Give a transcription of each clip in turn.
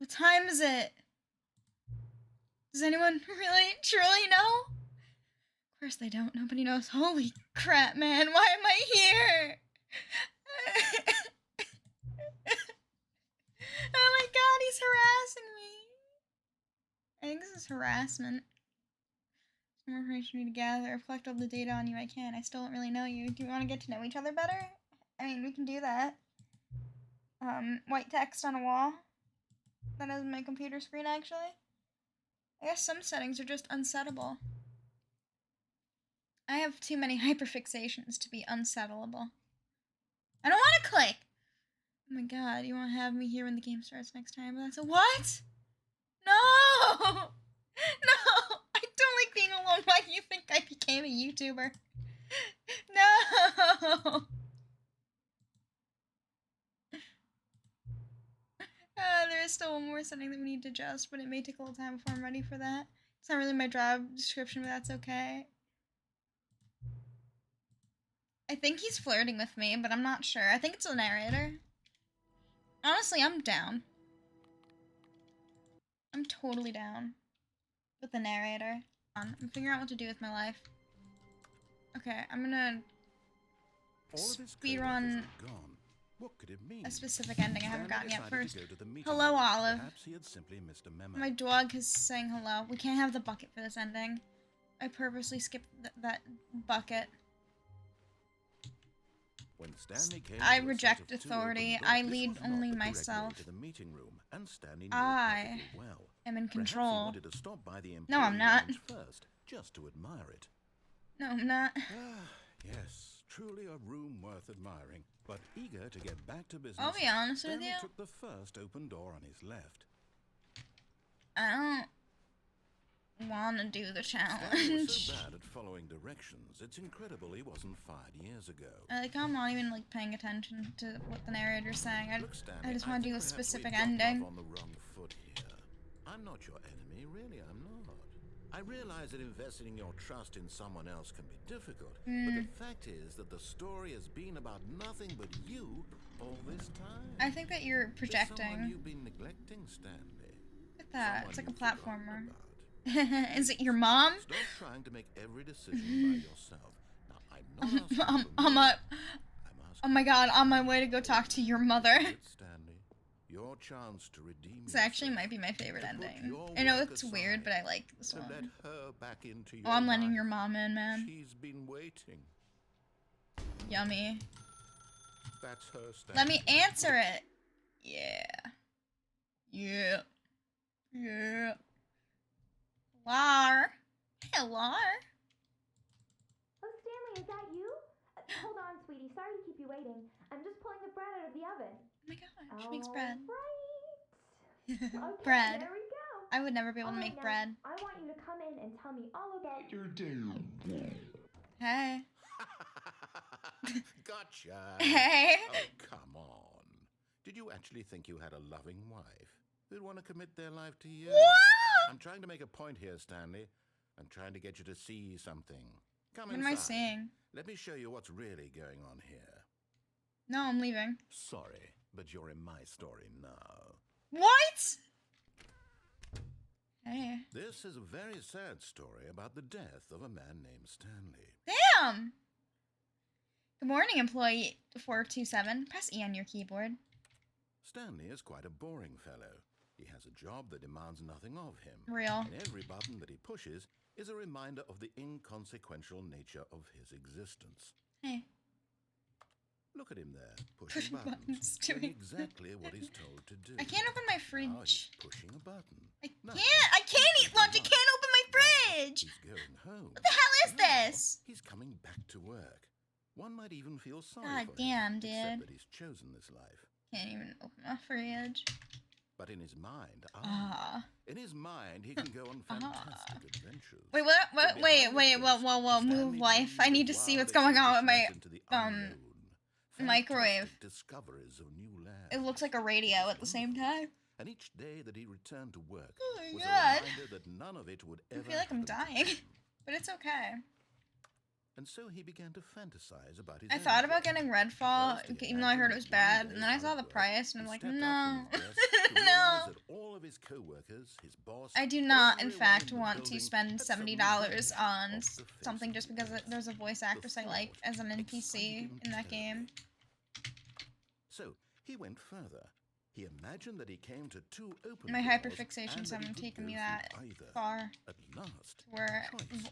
What time is it? Does anyone really, truly know? Of course they don't. Nobody knows. Holy crap, man. Why am I here? Oh my god, he's harassing me. I think this is harassment. Some more information for me to gather. I've collected all the data on you I can. I still don't really know you. Do you want to get to know each other better? I mean, we can do that. White text on a wall. That is my computer screen, actually. I guess some settings are just unsettable. I have too many hyperfixations to be unsettleable. I don't want to click! Oh my god, you won't have me here when the game starts next time. But that's a what? No! No! I don't like being alone. Why do you think I became a YouTuber? No! There is still one more setting that we need to adjust, but it may take a little time before I'm ready for that. It's not really my job description, but that's okay. I think he's flirting with me, but I'm not sure. I think it's a narrator. Honestly, I'm down. I'm totally down with the narrator. I'm figuring out what to do with my life. Okay, I'm gonna speedrun What could it mean? a specific ending I haven't gotten yet first. Meeting. Hello, Olive. Perhaps he had simply missed a memo. My dog is saying hello. We can't have the bucket for this ending. I purposely skipped that bucket. When Stanley came I to a reject set of two authority. open I doors, this lead was not only the correct way myself. to the meeting room, and Stanley knew it I perfectly well. am in Perhaps he control. wanted to stop by the No, I'm employee not. lounge first, just to admire it. No, I'm not. Yes, truly a room worth admiring. But eager to get back to business, I'll be honest with Stanley you. took the first open door on his left. I don't want to do the Stanley was so challenge. bad at following directions, it's incredible he wasn't fired years ago. I'm not even paying attention to what the narrator's saying. Look, Stanley, I just want to do a think perhaps specific we've gotten ending. off on the wrong foot here. I'm not your enemy, really, I'm not. I realize that investing your trust in someone else can be difficult, but the fact is that the story has been about nothing but you all this time. I think that you're There's someone projecting. you've been neglecting, Stanley. Look at that. It's like a Someone you've forgotten platformer. about. Is it your mom? Stop trying to make every decision by yourself. Now, I'm not asking for I'm me. a. I'm Oh asking my god, on my way to go talk to your mother. for it, Stanley. Your chance to redeem This actually yourself. might be my favorite To put ending. your I know work it's aside, weird, but I like this to let one. her back into your Oh, I'm letting life. your mom in, man. She's been waiting. Yummy. That's her, Stanley. Let me answer it. Yeah. Yeah. Yeah. Lar. Hello. Oh, Stanley, is that you? Hold on, sweetie. Sorry to keep you waiting. I'm just pulling the bread out of the oven. Oh my god, she makes bread. Right. Okay, Bread. there we go. I would never be able to Alright, make now, bread. I want you to come in and tell me all about your Hey. Gotcha. Hey. Oh, come on. Did you actually think you had a loving wife who'd want to commit their life to you? What? I'm trying to make a point here, Stanley. I'm trying to get you to see something. Come What inside. am I seeing? Let me show you what's really going on here. No, I'm leaving. Sorry, but you're in my story now. What? Hey. This is a very sad story about the death of a man named Stanley. Damn. Good morning, employee 427. Press E on your keyboard. Stanley is quite a boring fellow. He has a job that demands nothing of him. Real. And every button that he pushes is a reminder of the inconsequential nature of his existence. Hey. Look at him there, Pushing pushing buttons, buttons, doing doing exactly what he's told to do. I can't open my Now he's fridge. pushing a button. I Now can't he's eat lunch. I pushing can't open my fridge. He's going home. What the hell is Now this? He's coming back to work. One might even feel sorry God for damn, him, dude. except that he's chosen this life. Can't even open my fridge. But in his mind, Ah. in his mind, he can go on fantastic adventures. Wait, what? But Wait, behind wait, the whoa, ghost, whoa, whoa, move, Stanley wife. I dreams need to of see what's wild going on with my, expeditions into the unknown, microwave. fantastic discoveries of new lands. It looks like a radio at the same time. And each day that he returned to work Oh my was God. a reminder that none of it would I ever feel like I'm happen to dying. him. But it's okay. And so he began to fantasize about his I own thought about job. getting Redfall, First, he even though I heard it was imagined that bad, one and then I day saw the out of work, price, and I'm he like, stepped up no. from his desk to No. realize that all co-workers, his boss... I do not, in everyone fact, in the want to building spend had suddenly $70 vanished on off the face something of just the because earth. there's a voice The actress I like thought as an excited NPC him in that game. terribly. So, he went further. He imagined that he came to two open My doors hyperfixations and that he haven't could taken go me through that either. far, At last, where choice.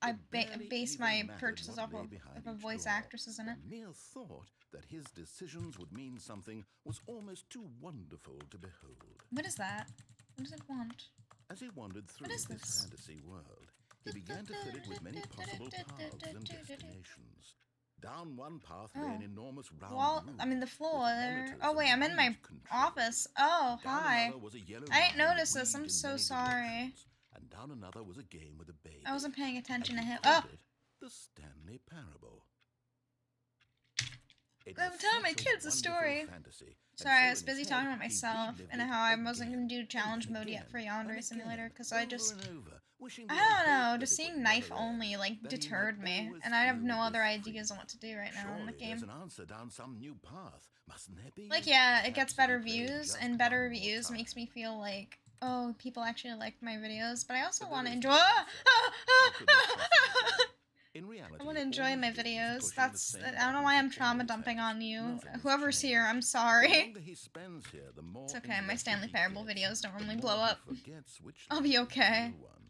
I It barely base even my mattered purchases what off lay of behind if a each voice door. actress is in it. The mere thought that his decisions would mean something was almost too wonderful to behold. What is that? What does it want? As he wandered through What is this this? fantasy world, he began to fill it with many possible paths and destinations. Down one path lay an enormous round Wall. room. I mean the floor with there. monitors Oh and wait, I'm in my range controls. office. Oh, Down hi. another was a yellow I didn't line notice this. weaved I'm in so many sorry. directions, and down another was a game with a baby. I wasn't paying attention to And he him. called Oh, it the Stanley Parable. It I'm was telling my such a kids a wonderful story. fantasy, and Sorry, I so was in his busy head, talking about he myself relived and it how I wasn't again gonna do and challenge then mode yet again for and Yandere again, Simulator because I over just and over, wishing I beyond don't know, hope that just it would seeing knife never end, only like that he deterred might me, always and I have feel no other this ideas free. on what to do right now in the Surely there's game. an answer down some new path, mustn't there be? Like yeah, it gets Perhaps if better he played views, just and better one more reviews time. makes me feel like oh people actually like my videos, but I also But want to there is enjoy. no answer. How could this possibly be? In reality, I want to all enjoy he's my doing is videos. pushing the That's same I don't know buttons why he I'm trauma always dumping has. on you. Nothing has Whoever's changed. here, I'm The sorry. longer he spends here, the more It's okay. My invested Stanley he Parable gets, videos don't the normally more blow he up. forgets which I'll be life is the okay. real one.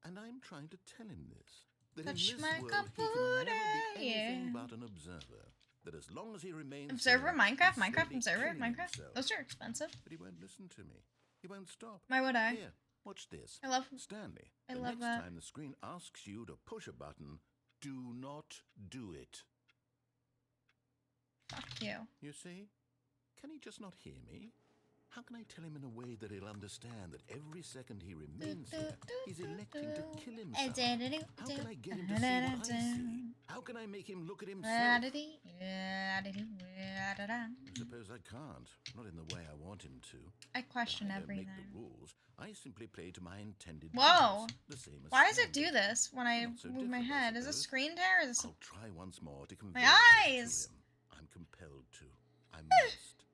And I'm trying to tell him this. That Touch in this my world he can never computer, be anything yeah. but an observer. That as long as he remains Observer, here, Minecraft, he's Minecraft, slowly Observer, killing Minecraft. himself. Those are expensive. But he won't listen to me. He won't stop. Why would I? Here, watch this. I love. Stanley, I the love next that. time the screen asks you to push a button, do not do it. Fuck you. You see? Can he just not hear me? How can I tell him in a way that he'll understand that every second he remains here, he's electing to kill himself? How can I get him to see what I see? How can I make him look at himself? I suppose I can't. Not in the way I want him to. I question I don't everything. make the rules. I simply play to my intended Whoa! purpose, the same as Why does it Stanley. do this when I Not so move my different, I head? Is this suppose. screen tear or is this I'll try once more to convey my this eyes? to him. I'm compelled to. I must.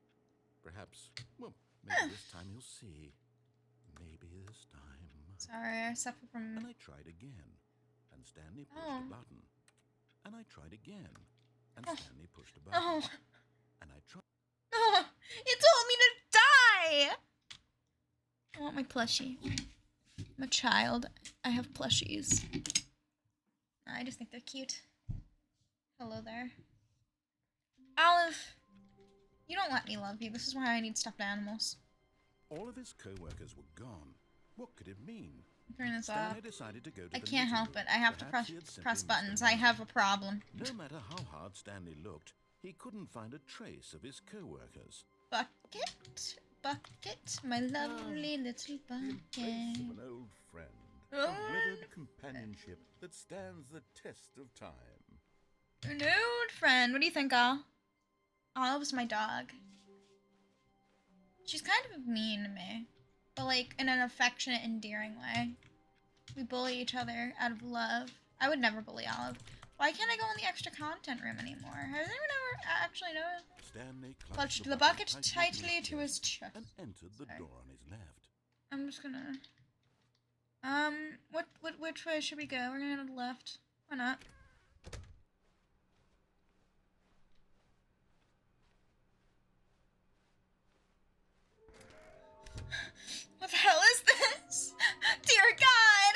Perhaps, well, maybe this time he'll see. Maybe this time. Sorry, I suffer from. And I tried again, and Stanley pushed Oh. a button. And I tried again, and Oh. Stanley pushed a button. Oh, And I tried. oh, it told me to die! I want my plushie. I'm a child. I have plushies. I just think they're cute. Hello there. Olive, you don't let me love you. This is why I need stuffed animals. All of his co-workers were gone. What could it mean? Turn this off. Stanley decided to go to I the can't meeting. help it. I have to Perhaps press he had simply press missed buttons. the I moment. have a problem. No matter how hard Stanley looked, he couldn't find a trace of his co-workers. Bucket, bucket, my lovely little The embrace bucket. of an old friend. Oh. A withered companionship that stands the test of time. An old friend. What do you think, Al? Olive's my dog. She's kind of mean to me, but like in an affectionate, endearing way. We bully each other out of love. I would never bully Olive. Why can't I go in the extra content room anymore? Has anyone ever actually noticed? Stanley Clutched the bucket tightly to his chest. and entered the Sorry. door on his left. I'm just gonna. Which way should we go? We're gonna go to the left. Why not? What the hell is this? Dear God!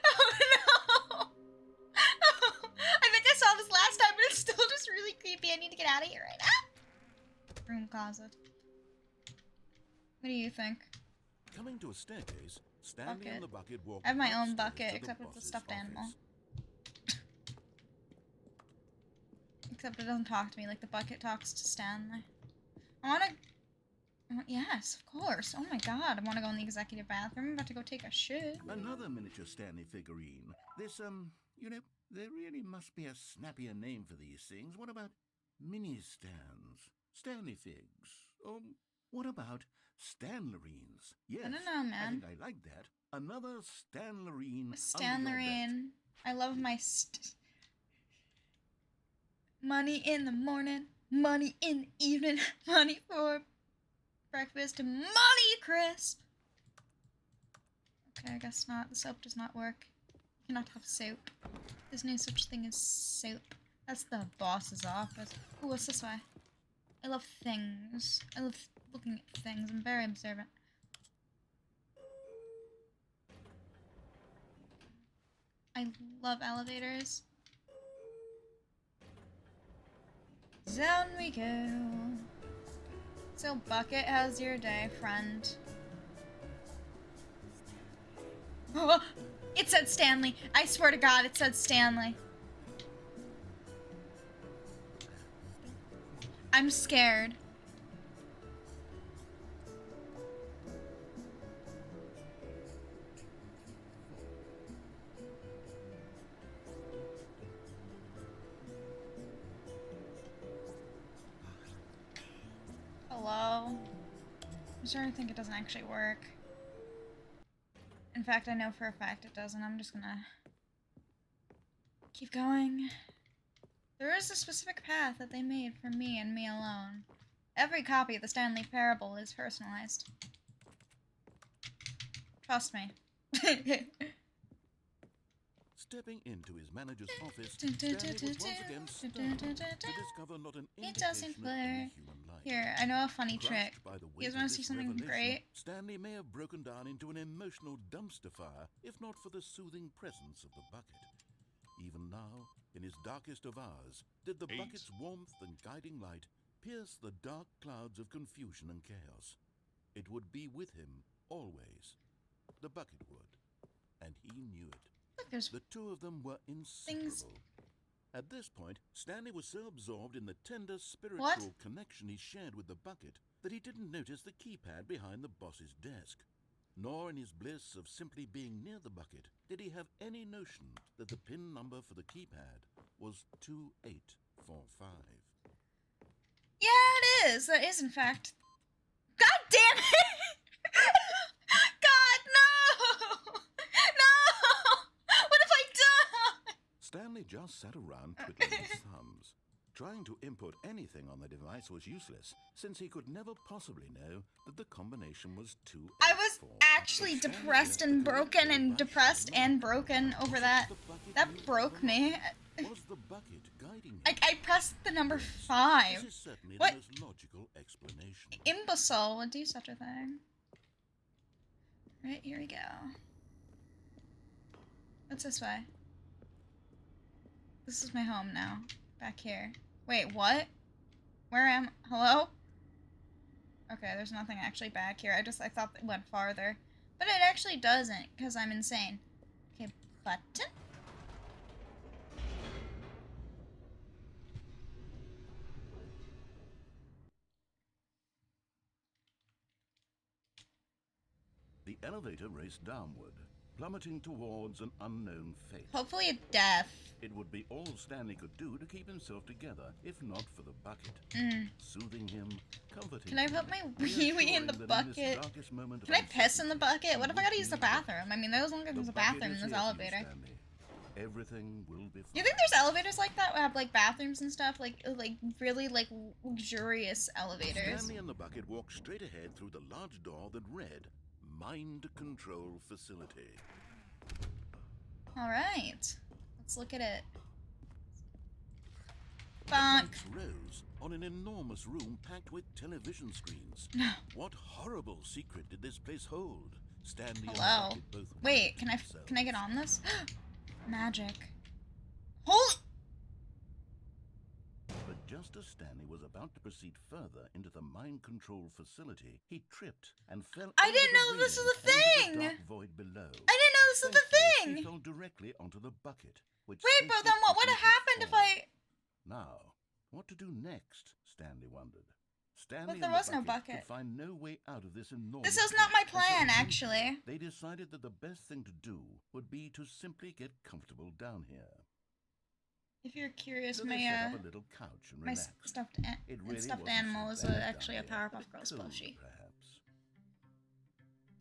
Oh no! Oh, I think I saw this last time, but it's still just really creepy. I need to get out of here right now. Room closet. What do you think? Coming to a staircase, Stanley Bucket. and the bucket walked I have my own upstairs bucket, to the except it's a boss's stuffed animal. office. Except it doesn't talk to me like the bucket talks to Stanley. I wanna... Yes, of course. Oh my god, I wanna go in the executive bathroom. I'm about to go take a shit. Another miniature Stanley figurine. This, you know, there really must be a snappier name for these things. What about mini stands? Stanley figs? Or what about Stanlerines? Yes, I don't know, I man. think I like that. Another Stanlerine. Stanlerine. I love my money in the morning, money in the evening, money for Breakfast money crisp. Okay, I guess not. The soap does not work. You cannot have soup. There's no such thing as soup. That's the boss's office. Ooh, what's this way? I love things. I love looking at things. I'm very observant. I love elevators. Down we go. So, Bucket, how's your day, friend? Oh, it said Stanley. I swear to God, it said Stanley. I'm scared. Hello? I'm starting to think it doesn't actually work. In fact, I know for a fact it doesn't. I'm just gonna keep going. There is a specific path that they made for me and me alone. Every copy of the Stanley Parable is personalized. Trust me. Stepping into his manager's office, Stanley was once again stunned to discover not an It indication doesn't of blur. any human life. Here, I know a funny trick. Crushed by the You guys weight want of to see this something revelation, great? Stanley may have broken down into an emotional dumpster fire if not for the soothing presence of the bucket. Even now, in his darkest of hours, did the bucket's warmth and guiding light pierce the dark clouds of confusion and chaos. It would be with him always. The bucket would, and he knew it. Look, there's The two of them were inseparable. At this point, Stanley was so absorbed in the tender spiritual connection he shared with the bucket that he didn't notice the keypad behind the boss's desk. Nor in his bliss of simply being near the bucket did he have any notion that the PIN number for the keypad was 2845. Yeah, it is. That is, in fact. God damn it! God, no! No! What have I done? Stanley just sat around twiddling his thumbs. Trying to input anything on the device was useless, since he could never possibly know that the combination was 2845. I was actually depressed and broken over that. That broke me. Was the bucket guiding him? I pressed the number 5. This is certainly What? the most logical explanation. Imbecile would do such a thing. Right, here we go. What's this way? This is my home now. Back here. Wait, what? Where am... Hello? Okay, there's nothing actually back here. I thought it went farther. But it actually doesn't, because I'm insane. Okay, button? The elevator raced downward, plummeting towards an unknown fate. Hopefully a death. It would be all Stanley could do to keep himself together, if not for the bucket. Soothing him, comforting Can I put my wee-wee in the bucket? Can I piss in the bucket? What if I gotta use the bathroom? I mean, there's longer than there's a bathroom in this elevator. Everything will be fine. You think there's elevators like that? Have like bathrooms and stuff? Like really like luxurious elevators? Stanley and the bucket walked straight ahead through the large door that read, Mind Control Facility. Alright. Let's look at it. The lights rose on an enormous room packed with television screens. No. What horrible secret did this place hold? Stanley and the Hello. bucket both Wait, wondered can I get themselves. on this? Magic. Holy... But just as Stanley was about to proceed further into the mind control facility, he tripped and fell. I over didn't the know this was a railing into thing! the dark void below. I didn't know this was the Thankfully, thing! He fell directly onto the bucket. Which Wait, but safely then what would put have him to happened if fall. I... Now, what to do next? Stanley wondered. Stanley there and the was no bucket. could find no way out of this enormous. This is not my pit, and so plan, eventually, actually. They decided that the best thing to do would be to simply get comfortable down here. If you're curious, So they set up a little couch and my relaxed. It really stuffed wasn't animal so is bad actually a down here, Powerpuff but Girls cold, plushie. perhaps.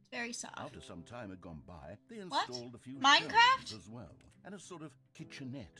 It's very soft. After some time had gone by, they What? installed a few Minecraft? shelves as well, and a sort of kitchenette.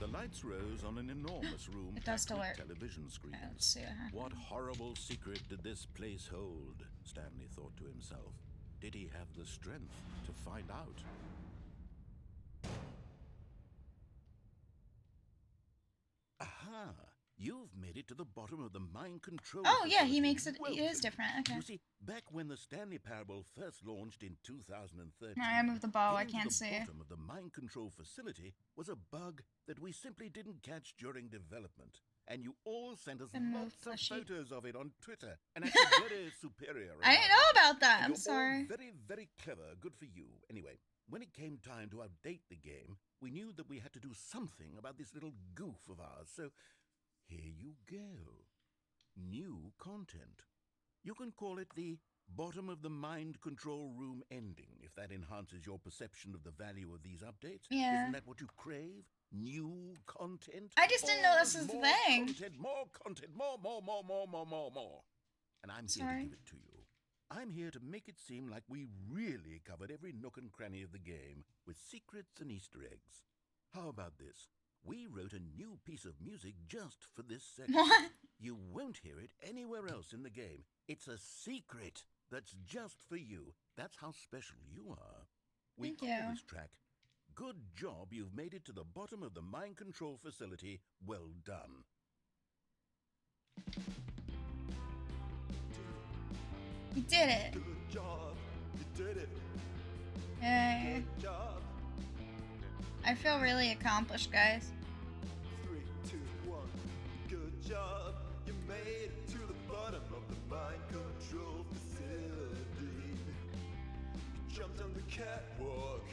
The lights rose on an enormous room It does packed with alert. television screens. Okay, let's see what happens. What horrible secret did this place hold? Stanley thought to himself. Did he have the strength to find out? Aha! You've made it to the bottom of the mind control. Oh yeah, he facility. makes it. It Welcome. is different. Okay. You see, back when the Stanley Parable first launched in 2013, Now I move the ball. I getting to can't the see. bottom of the mind control facility was a bug that we simply didn't catch during development. And you all sent us Then move lots of fleshy. photos of it on Twitter. And acted very superior. I didn't know about that. And I'm you're sorry. all very, very clever. Good for you. Anyway, when it came time to update the game, we knew that we had to do something about this little goof of ours. So here you go. New content. You can call it the bottom of the mind control room ending, if that enhances your perception of the value of these updates. Yeah. Isn't that what you crave? New content? I just didn't know this was the More thing. more content, more. And I'm here Sorry. to give it to you. I'm here to make it seem like we really covered every nook and cranny of the game with secrets and Easter eggs. How about this? We wrote a new piece of music just for this section. What? You won't hear it anywhere else in the game. It's a secret that's just for you. That's how special you are. We Thank call you. this track, Good Job You've Made It to the Bottom of the Mind Control Facility. Well done. You did it. Good job, you did it. Yay. Good job. I feel really accomplished, guys. 3, 2, 1. Good job, you made it to the bottom of the mind control facility. You jumped on the catwalk.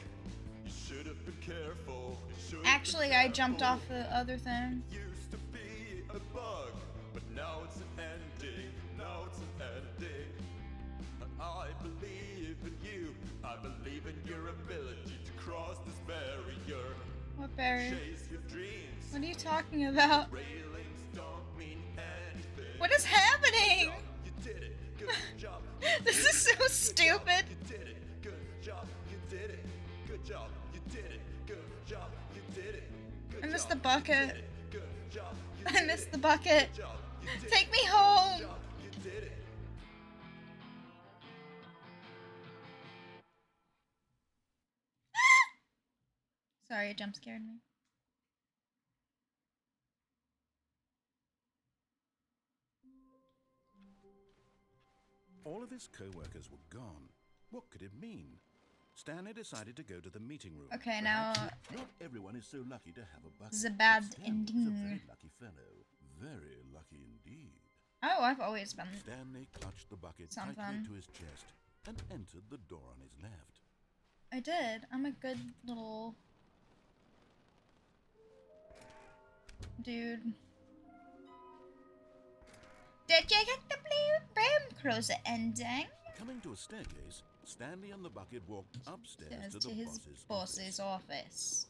You should have been careful. You should have Actually, been I jumped careful. off the other thing. It used to be a bug, but now it's an ending. Now it's an ending. And I believe in you. I believe in your ability to cross this barrier. What berry? Chase your dreams. What are you talking about? Railings don't mean anything. What is happening? You did it. Good job. This is so Good stupid. job. You did it. Good job. You did it. Good job. You did it. Good job. You did it. Good I missed job. the bucket. You did it. Good job. You I did missed it. the bucket. Good job. You did Take it. me home. Good job. You did it. Sorry, it jump scared me. All of his co-workers were gone. What could it mean? Stanley decided to go to the meeting room. Okay, now Not everyone is so lucky to have a bucket. this is a bad but Stanley's a ending. very lucky fellow. Very lucky indeed. Oh, I've always been. Stanley clutched the bucket Something. tightly to his chest and entered the door on his left. I did. I'm a good little dude. Did you get the blue room cruiser ending? Coming to a staircase, Stanley and the bucket walked upstairs Says to to the his boss's boss's office.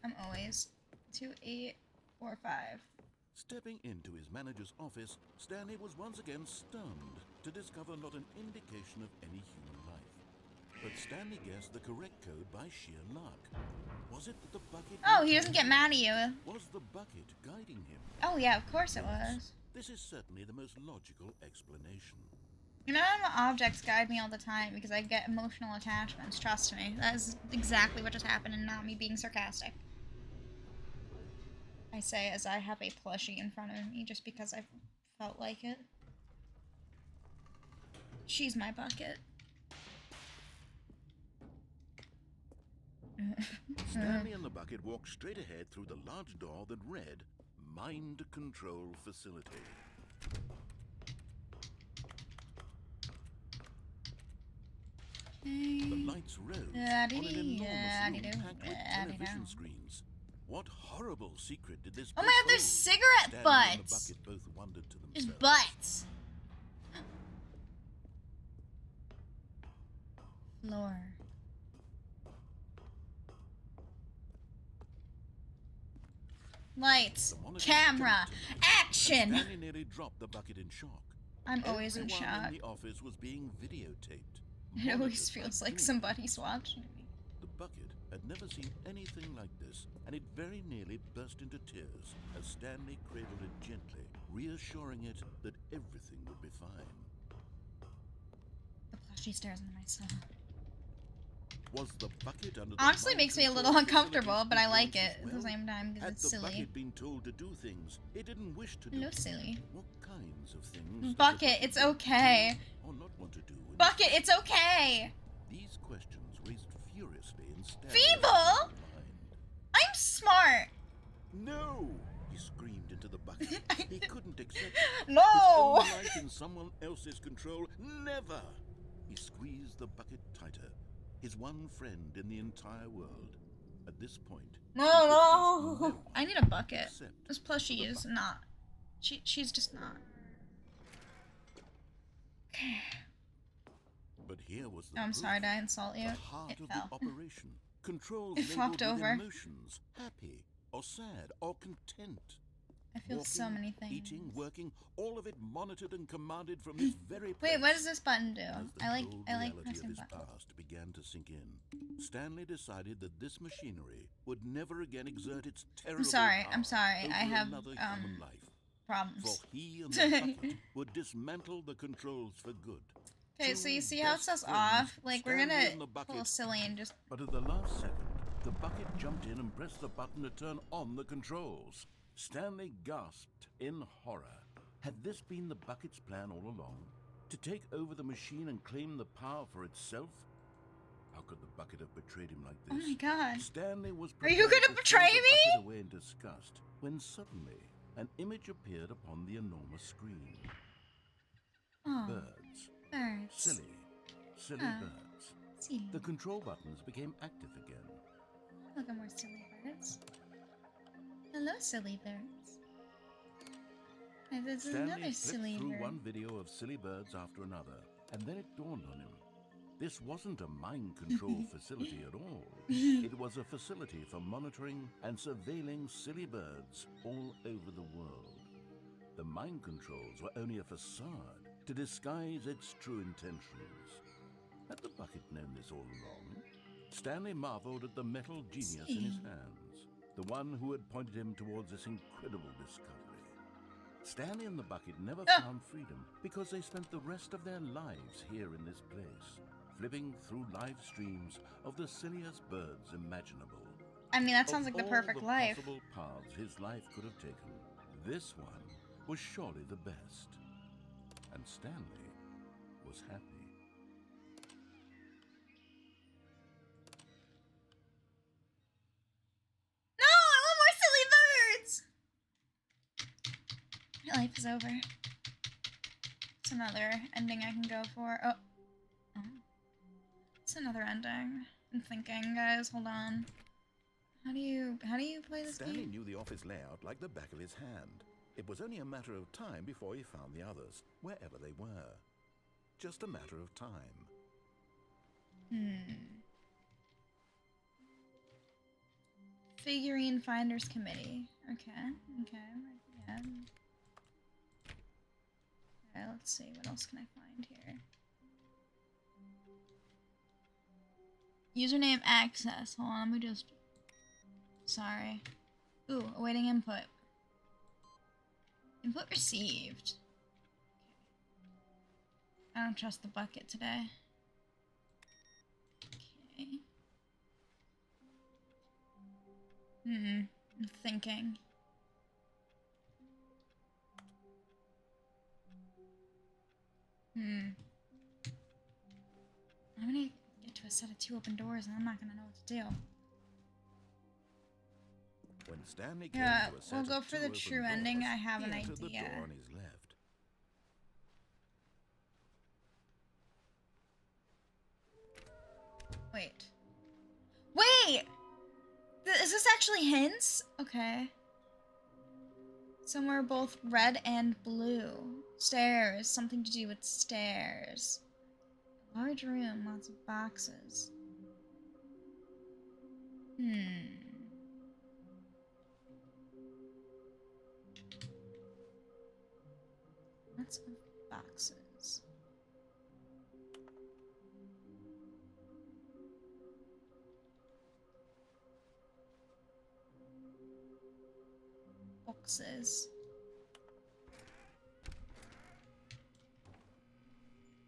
I'm always 2, 8, 4, 5. Stepping into his manager's office, Stanley was once again stunned to discover not an indication of any human life. But Stanley guessed the correct code by sheer luck. Was it that the bucket... Oh, he doesn't get mad at you. Was the bucket guiding him? Oh yeah, of course it was. This is certainly the most logical explanation. You know, objects guide me all the time because I get emotional attachments. Trust me. That is exactly what just happened and not me being sarcastic. I say as I have a plushie in front of me just because I felt like it. She's my bucket. Stanley and the bucket walked straight ahead through the large door that read, Mind Control Facility. The lights rose on an enormous room packed with television screens. What horrible secret did this Oh my place god, there's hold? cigarette Stanley and the butts! bucket both wondered to There's themselves. butts! Floor. Lights. The monitor Camera. jumped and Action! Stanley nearly dropped the bucket in shock. I'm always in Everyone shock. in the office was being videotaped. It always monitored by feels like cameras. somebody's watching me. The bucket had never seen anything like this, and it very nearly burst into tears as Stanley cradled it gently, reassuring it that everything would be fine. The plushy stares into my soul. Was the bucket under the Honestly, mind makes me a control little uncomfortable, facility's but I like influence it as at the well? same time because Had it's the silly. bucket been told to do things it didn't wish to do? Hello, silly. What kinds of things does a Bucket, it's okay. or not want to do in Bucket, it's okay. These questions raised furiously in Stanley's Feeble? mind. I'm smart. No! He screamed into the bucket. He couldn't accept No. his own life in someone else's control. Never! He squeezed the bucket tighter. His one friend in the entire world. At this point, he could trust No. one I need a bucket. except This plushie the is bucket. not. She's just not. Okay. But here was the I'm proof. sorry, did I insult you? The heart It of fell. the operation. Controls It labeled flopped with over. emotions. Happy, or sad, or content. I feel so Walking, many things. Eating, working, all of it monitored and commanded from this very place. Wait, what does this button do? As the I like cold reality of pressing his buttons. past began to sink in, Stanley decided that this machinery would never again exert its terrible sorry, power I'm sorry, over I have, another human life. For Problems. he and the bucket would dismantle the controls for good. Okay, so you see how it says off? Like, we're Stanley gonna and the pull bucket. silly and just... But at the last second, the bucket jumped in and pressed the button to turn on the controls. Stanley gasped in horror. Had this been the bucket's plan all along? To take over the machine and claim the power for itself? How could the bucket have betrayed him like Oh this? my god. Stanley was Are you prepared gonna to betray throw the me? bucket away in disgust when suddenly an image appeared upon the enormous screen. Oh, Birds. birds. Silly Ah. birds. Silly. The control buttons became active again. Look at more silly birds. Hello, silly birds. Hey, there's Stanley another flipped silly through bird. one video of silly birds after another, and then it dawned on him. This wasn't a mind control facility at all. It was a facility for monitoring and surveilling silly birds all over the world. The mind controls were only a facade to disguise its true intentions. Had the bucket known this all along? Stanley marveled at the metal genius in his hands, the one who had pointed him towards this incredible discovery. Stanley and the bucket never found freedom because they spent the rest of their lives here in this place, flipping through live streams of the silliest birds imaginable. I mean, that sounds Of like the all perfect life. possible paths his life could have taken, this one was surely the best. And Stanley was happy. No, I want more silly birds! My life is over. It's another ending I can go for. Oh. It's another ending. I'm thinking, guys, hold on. How do you play this Stanley game? knew the office layout like the back of his hand. It was only a matter of time before he found the others, wherever they were. Just a matter of time. Figurine Finders Committee. Okay. Yeah. Alright, let's see. What else can I find here? Username access. Hold on, let me just... Sorry. Ooh, awaiting input. Input received. I don't trust the bucket today. Okay. I'm thinking. I'm gonna get to a set of 2 open doors and I'm not gonna know what to do. When Stanley came Yeah, to a set we'll of go for 2 the open true doors, ending. I have he an entered the idea. door on his left. Wait. Wait! Is this actually hints? Okay. Somewhere both red and blue. Stairs. Something to do with stairs. Large room. Lots of boxes. Lots of boxes. boxes.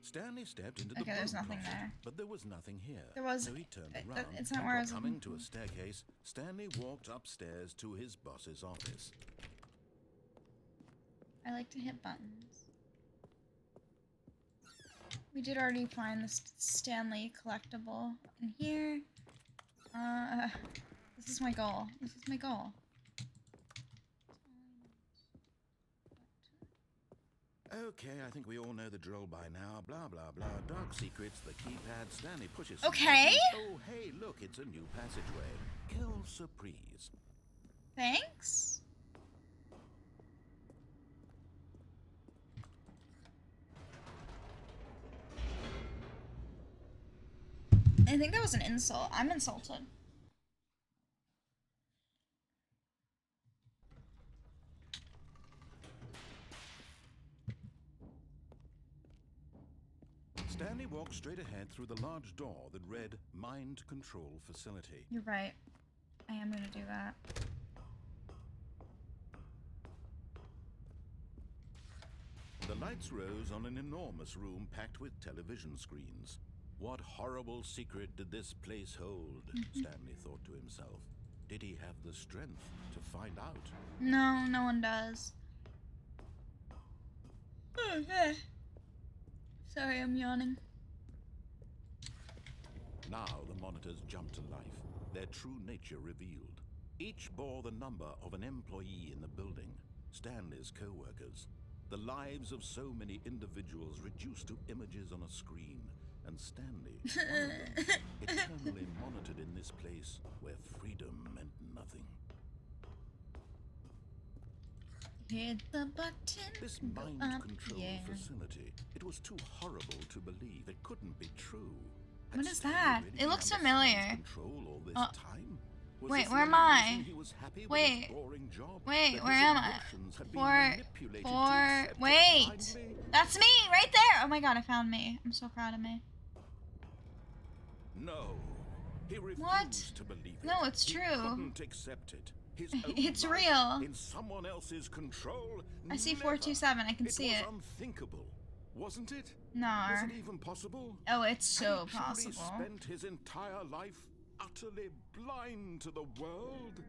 Stanley stepped into the Okay, there's broom nothing closet, there. but there was nothing here. There was. So he turned That- around. it's not and where I was coming looking to a for. staircase, Stanley walked upstairs to his boss's office. I like to hit buttons. We did already find the Stanley collectible in here. This is my goal. This is my goal. Okay, I think we all know the drill by now. Blah, blah, blah. Dark secrets, the keypad. Stanley pushes some Okay. buttons. Oh, hey, look, it's a new passageway. Kill surprise. Thanks. I think that was an insult. I'm insulted. Stanley walked straight ahead through the large door that read Mind Control Facility. You're right. I am gonna do that. The lights rose on an enormous room packed with television screens. What horrible secret did this place hold? Stanley thought to himself. Did he have the strength to find out? No, no one does. Sorry, I'm yawning. Now the monitors jumped to life, their true nature revealed. Each bore the number of an employee in the building, Stanley's co-workers. The lives of so many individuals reduced to images on a screen, and Stanley, one of them, eternally monitored in this place where freedom meant nothing. Hit the button. This go mind up, control yeah. facility, it was too horrible to believe. It couldn't be true. What Had is Stanley that? really It been looks under familiar. someone's control all this time? Was wait, this where the am only I? reason he was happy with Wait. his boring job? Wait, That where his am I? emotions had been manipulated to accept it Wait. blindly? That's me, right there. Oh my god, I found me. I'm so proud of me. No. He refused What? to believe it. No, it's He true. couldn't accept it. His own It's life real. in someone else's control. I see Never. 427. I can see It it. was unthinkable, wasn't it? No. Was it even possible? Oh, it's Had so he truly possible. spent his entire life utterly blind to the world?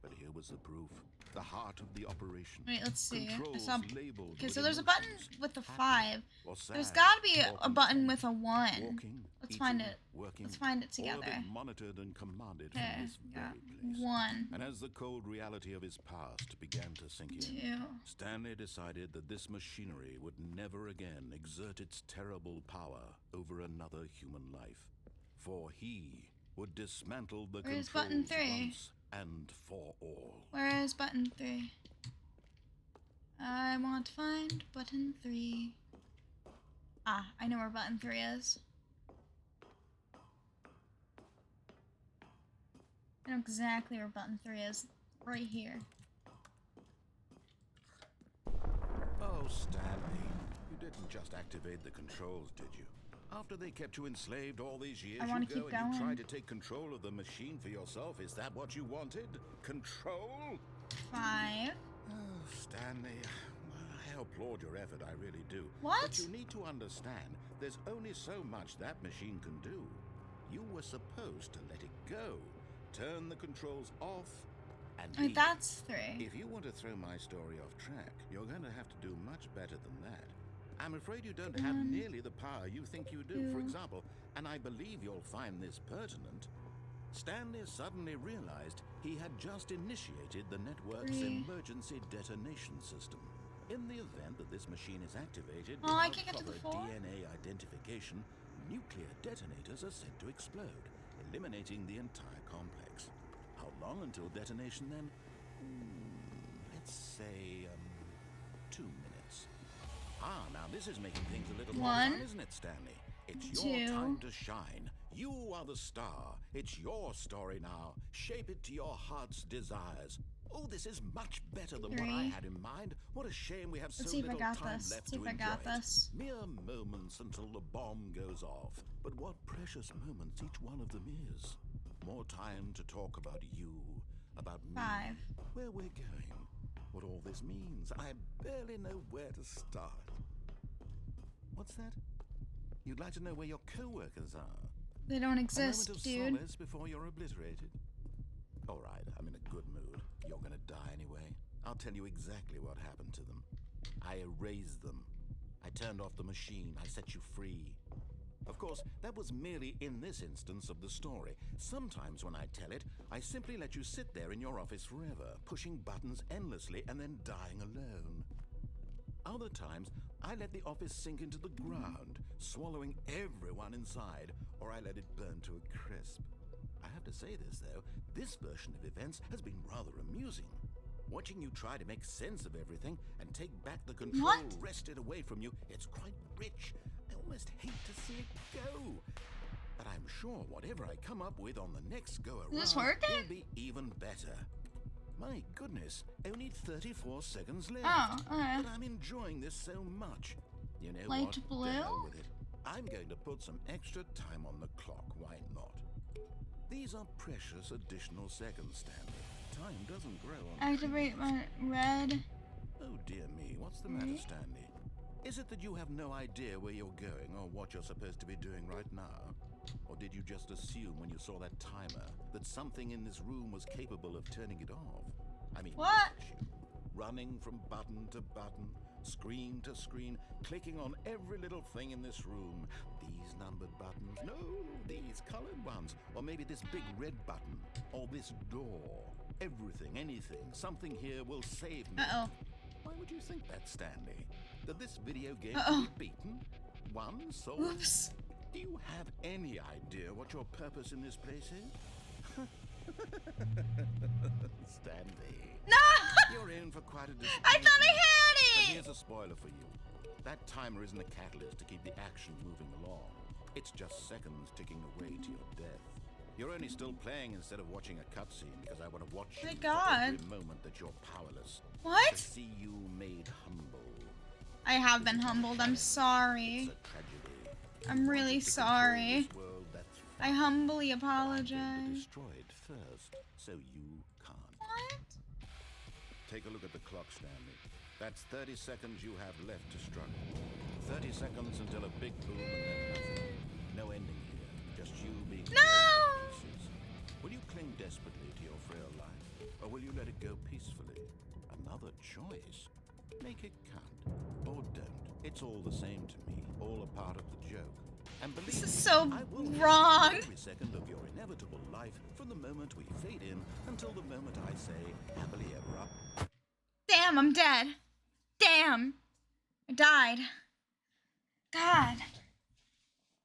But here was the proof. The heart of the operation. Wait, let's see. I Controls saw. labeled Okay, with so there's a button emotions, with a happy 5. or There's sad gotta be or a button content, with a 1. walking, Let's eating, find it. working, Let's find it all of together. it monitored and commanded Okay, from this got very place. 1, And as the cold reality of his past began to sink in, 2. Stanley decided that this machinery would never again exert its terrible power over another human life. For he would dismantle the Where's controls button 3? once and for all. Where is button 3? I want to find button 3. Ah, I know where button 3 is. I know exactly where button 3 is. Right here. Oh, Stanley, you didn't just activate the controls, did you? After they kept you enslaved all these years, I wanna you go keep and you going. try to take control of the machine for yourself. Is that what you wanted? Control? 5. Oh, Stanley, I applaud your effort, I really do. What? But you need to understand, there's only so much that machine can do. You were supposed to let it go. Turn the controls off and Wait, leave. that's 3. If you want to throw my story off track, you're going to have to do much better than that. I'm afraid you don't have nearly the power you think you do. For example, and I believe you'll find this pertinent, Stanley suddenly realized he had just initiated the network's 3. emergency detonation system. In the event that this machine is activated Oh, I without can't get to the proper 4? DNA identification, nuclear detonators are said to explode, eliminating the entire complex. How long until detonation then? Let's say 2 minutes. Ah, now this is making things a little more 1, fun, isn't it, Stanley? It's 2. your time to shine. You are the star. It's your story now. Shape it to your heart's desires. Oh, this is much better than what I 3. had in mind. What a shame we have so Let's see if I little got time this. left Let's see to if I enjoy got it. this. Mere moments until the bomb goes off. But what precious moments each one of them is. More time to talk about you, about me, 5. where we're going, what all this means. I barely know where to start. What's that? You'd like to know where your co-workers are? They don't A exist, moment of dude. solace before you're obliterated. All right, I'm in a good mood. You're gonna die anyway. I'll tell you exactly what happened to them. I erased them. I turned off the machine. I set you free. Of course, that was merely in this instance of the story. Sometimes when I tell it, I simply let you sit there in your office forever, pushing buttons endlessly and then dying alone. Other times, I let the office sink into the ground, swallowing everyone inside, or I let it burn to a crisp. I have to say this, though, this version of events has been rather amusing. Watching you try to make sense of everything and take back the control wrested away from you, it's quite rich. I almost hate to see it go. But I'm sure whatever I come up with on the next go-around Is this working? will be even better. My goodness, only 34 seconds left. Oh, okay. But I'm enjoying this so much. You know Light what? blue? To hell with it. I'm going to put some extra time on the clock. Why not? These are precious additional seconds, Stanley. Time doesn't grow on Activate trees. my red. Oh dear me, what's the matter, Stanley? Is it that you have no idea where you're going or what you're supposed to be doing right now? Or did you just assume when you saw that timer that something in this room was capable of turning it off? I mean, What? look at you, running from button to button, screen to screen, clicking on every little thing in this room. These numbered buttons, no, these colored ones, or maybe this big red button, or this door. Everything, anything, something here will save me. Uh-oh. Why would you think that, Stanley? That this video game Uh-oh. can be beaten? One soul? Oops. Do you have any idea what your purpose in this place is? Stanley, No! you're in for quite a disappointment. I thought I But had it! here's a spoiler for you. That timer isn't a catalyst to keep the action moving along. It's just seconds ticking away to your death. You're only still playing instead of watching a cutscene because I want to watch you My at God. every moment that you're powerless. What? To see you made humble. I have been humbled. I'm sorry. It's a tragedy. I'm really Wanted to control sorry. this world, that's I fine. humbly I'm going to apologize. destroy it first, so you can't. What? Take a look at the clock, Stanley. That's 30 seconds you have left to struggle. 30 seconds until a big boom and then nothing. No ending here. Just you being No! torn to pieces. Will you cling desperately to your frail life, or will you let it go peacefully? Another choice. Make it count, or don't. It's all the same to me. All a part of the joke. And believe This is me, so I will wrong. count every second of your inevitable life from the moment we fade in until the moment I say happily ever up. Damn, I'm dead. Damn. I died. God.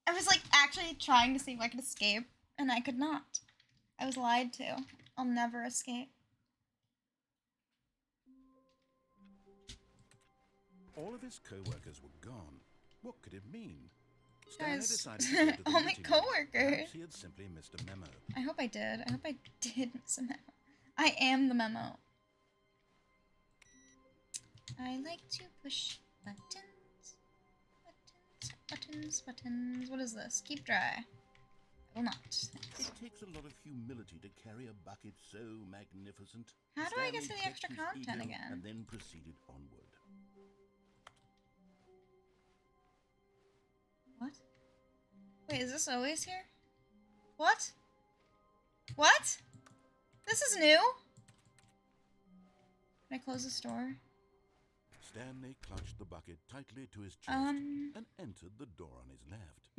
I was like actually trying to see if I could escape, and I could not. I was lied to. I'll never escape. All of his co-workers were gone. What could it mean? Stanley Guys, decided to go to the all my meeting room. coworkers. Perhaps he had simply missed a memo. I hope I did. I hope I did miss a memo. I am the memo. I like to push buttons. Buttons, buttons, buttons. What is this? Keep dry. I will not. It takes a lot of humility to carry a bucket so magnificent. How do I get to Stanley the checked extra his content ego again? And then proceeded onward. What? Wait, is this always here? What? What? This is new? Can I close this door? Stanley clutched the bucket tightly to his chest and entered the door on his left.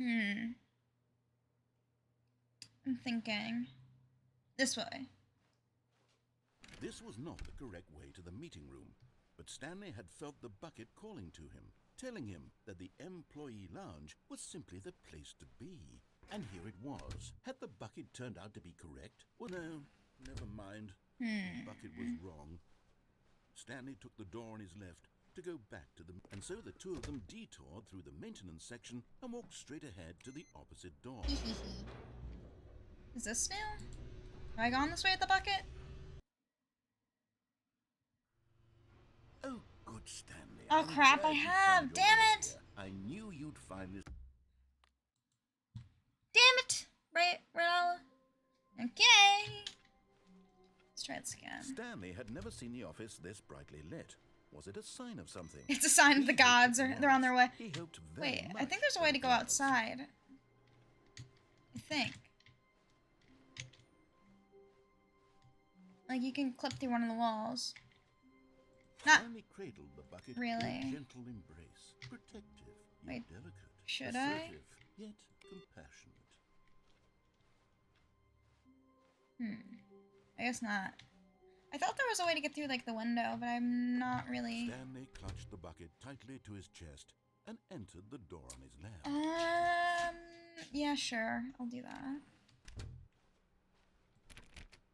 I'm thinking. This way. This was not the correct way to the meeting room, but Stanley had felt the bucket calling to him, telling him that the employee lounge was simply the place to be. And here it was. Had the bucket turned out to be correct? Well, no, never mind. The bucket was wrong. Stanley took the door on his left to go back to them, and so the two of them detoured through the maintenance section and walked straight ahead to the opposite door. Is this new? Have I gone this way with the bucket? Oh, good, Stanley. Oh, I'm crap, glad I you have. found your Damn way it. here. I knew you'd find this. Damn it! Right, Ella? Okay. Let's try this again. Stanley had never seen the office this brightly lit. Was it a sign of something? It's a sign of the gods, or they're on their way. He hoped very Wait, I much think there's a that way it to go was. outside. I think. Like, you can clip through one of the walls. Not Stanley cradled the bucket really. in a gentle embrace, protective yet Wait, delicate, should I? assertive yet compassionate. I guess not. I thought there was a way to get through, like, the window, but I'm not really... Stanley clutched the bucket tightly to his chest and entered the door on his left. Yeah, sure. I'll do that.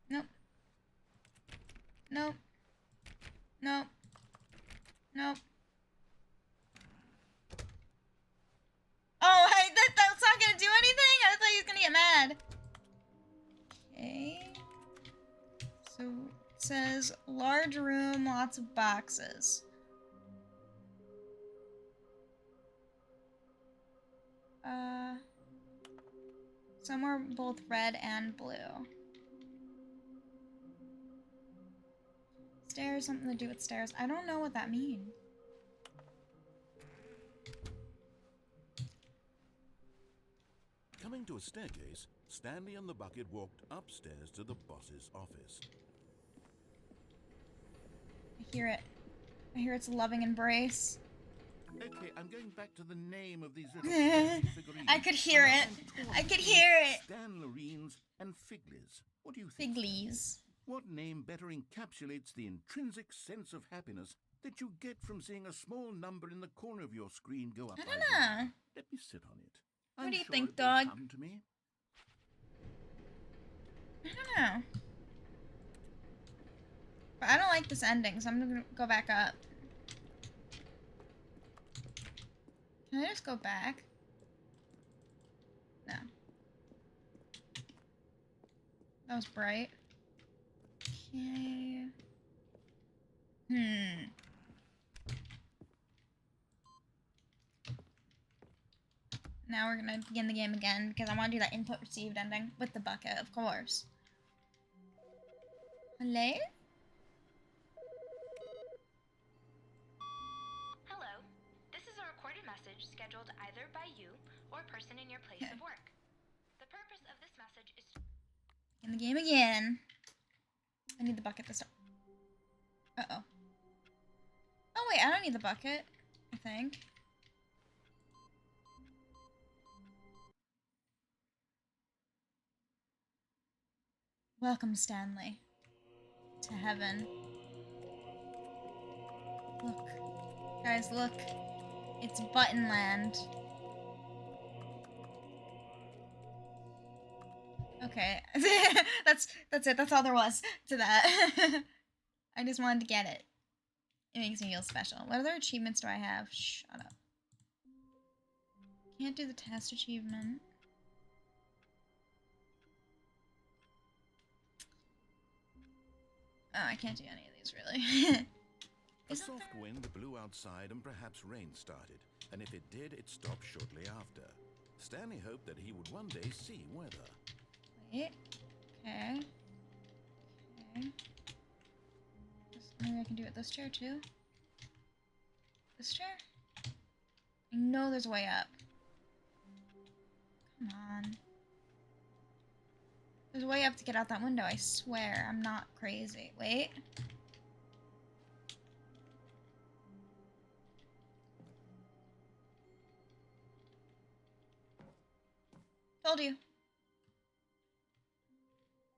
Nope. Nope. Nope. Nope. Oh, that's not gonna do anything? I thought he was gonna get mad. Okay. So, it says, large room, lots of boxes. Some are both red and blue. Stairs, something to do with stairs. I don't know what that means. Coming to a staircase, Stanley and the bucket walked upstairs to the boss's office. I hear it. I hear its loving embrace. Okay, I'm going back to the name of these little figurines. I could hear it. I could hear it. Stanlerines and Figlies. What do you think? Figlies. What name better encapsulates the intrinsic sense of happiness that you get from seeing a small number in the corner of your screen go up? I don't know. Let me sit on it. What I'm do you sure think, it will dog? come to me. I don't know. But I don't like this ending, so I'm gonna go back up. Can I just go back? No. That was bright. Okay. Now we're gonna begin the game again because I want to do that input received ending with the bucket, of course. Hello? Hello. This is a recorded message scheduled either by you or a person in your place of work. The purpose of this message is to... In the game again. I need the bucket this time. Uh-oh. Oh, wait, I don't need the bucket, I think. Welcome, Stanley, to heaven. Look. Guys, look. It's Buttonland. Okay. That's it. That's all there was to that. I just wanted to get it. It makes me feel special. What other achievements do I have? Shut up. Can't do the test achievement. Oh, I can't do any of these, really. A soft wind blew outside and perhaps rain started, and if it did, it stopped shortly after. Stanley hoped that he would one day see weather. Wait. Okay. Okay. Maybe I can do it this chair, too. This chair? I know there's a way up. Come on. There's a way up to get out that window, I swear. I'm not crazy. Wait. Told you.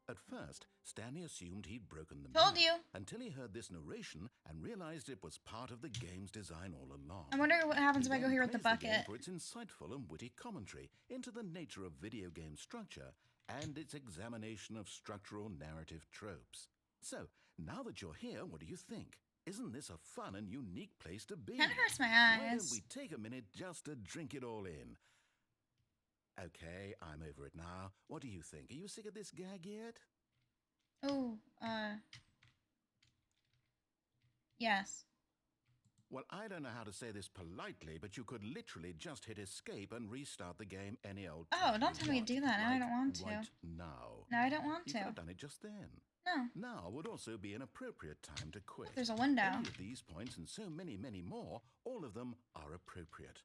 At first, Stanley assumed he'd broken the Told mirror you. until he heard this narration and realized it was part of the game's design all along. I wonder what happens if I He go then here with the praised game bucket. for its insightful and witty commentary into the nature of video game structure and its examination of structural narrative tropes. So, now that you're here, what do you think? Isn't this a fun and unique place to be? Kinda hurts my Why don't eyes. we take a minute just to drink it all in? Okay, I'm over it now. What do you think? Are you sick of this gag yet? Oh, yes. Well, I don't know how to say this politely, but you could literally just hit escape and restart the game any old time. Oh, don't you tell me to want. do that. Now I don't want to. Right now. No, I don't want You to. could have done it just then. No. Now would also be an appropriate time to quit. There's a window. Any of these points and so many, many more, all of them are appropriate.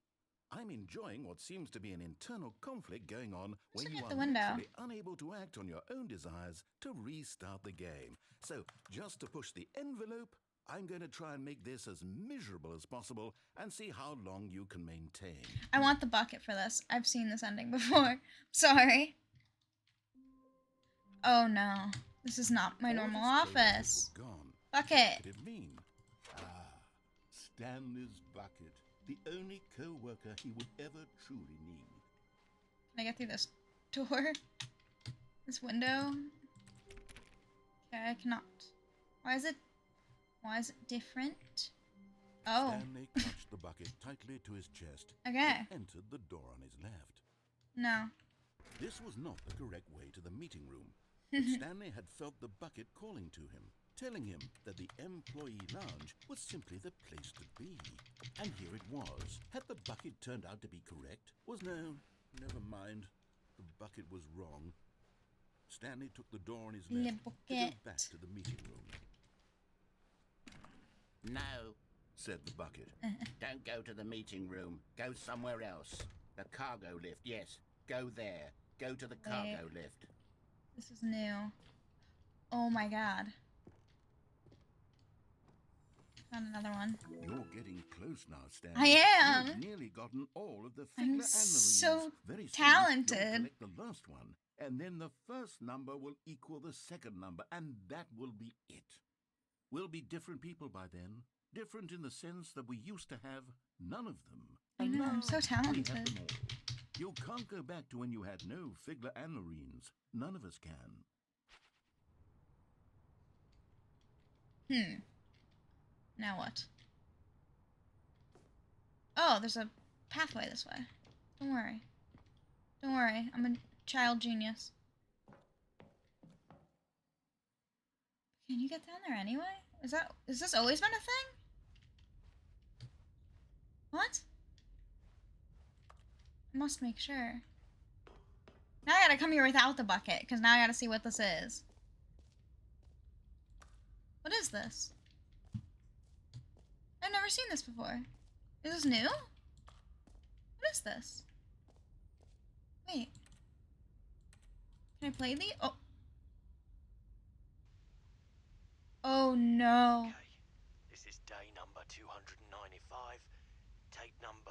I'm enjoying what seems to be an internal conflict going on when you look at are the window. literally unable to act on your own desires to restart the game. So, just to push the envelope, I'm going to try and make this as miserable as possible and see how long you can maintain. I want the bucket for this. I've seen this ending before. Sorry. Oh no. This is not my All normal his clothes office. were gone. Bucket. What could it mean? Stanley's bucket, the only co-worker he would ever truly need. Can I get through this door? This window? Okay, I cannot. Why is it different? Oh. Stanley clutched the bucket tightly to his chest Okay. and entered the door on his left. No. This was not the correct way to the meeting room. But Stanley had felt the bucket calling to him, telling him that the employee lounge was simply the place to be. And here it was. Had the bucket turned out to be correct? Never mind. The bucket was wrong. Stanley took the door on his Le left to go bucket. back to the meeting room. No, Said the bucket. don't go to the meeting room. Go somewhere else. The cargo lift, yes. Go there. Go to the cargo lift. This is new. Oh my god. Found another one. You're getting close now, Stanley. I am. You've nearly gotten all of the I'm Figler and the so Marines. Very soon, talented. You'll collect the last one, and then the first number will equal the second number, and that will be it. We'll be different people by then. Different in the sense that we used to have none of them. I know, I'm so now we have talented. them all. You can't go back to when you had no Figler and Marines. None of us can. Now what? Oh, there's a pathway this way. Don't worry. Don't worry. I'm a child genius. Can you get down there anyway? Is this always been a thing? What? I must make sure. Now I gotta come here without the bucket, because now I gotta see what this is. What is this? I've never seen this before. Is this new? What is this? Wait. Can I play the? Oh. Oh no. Okay, this is day number 295. Tape number.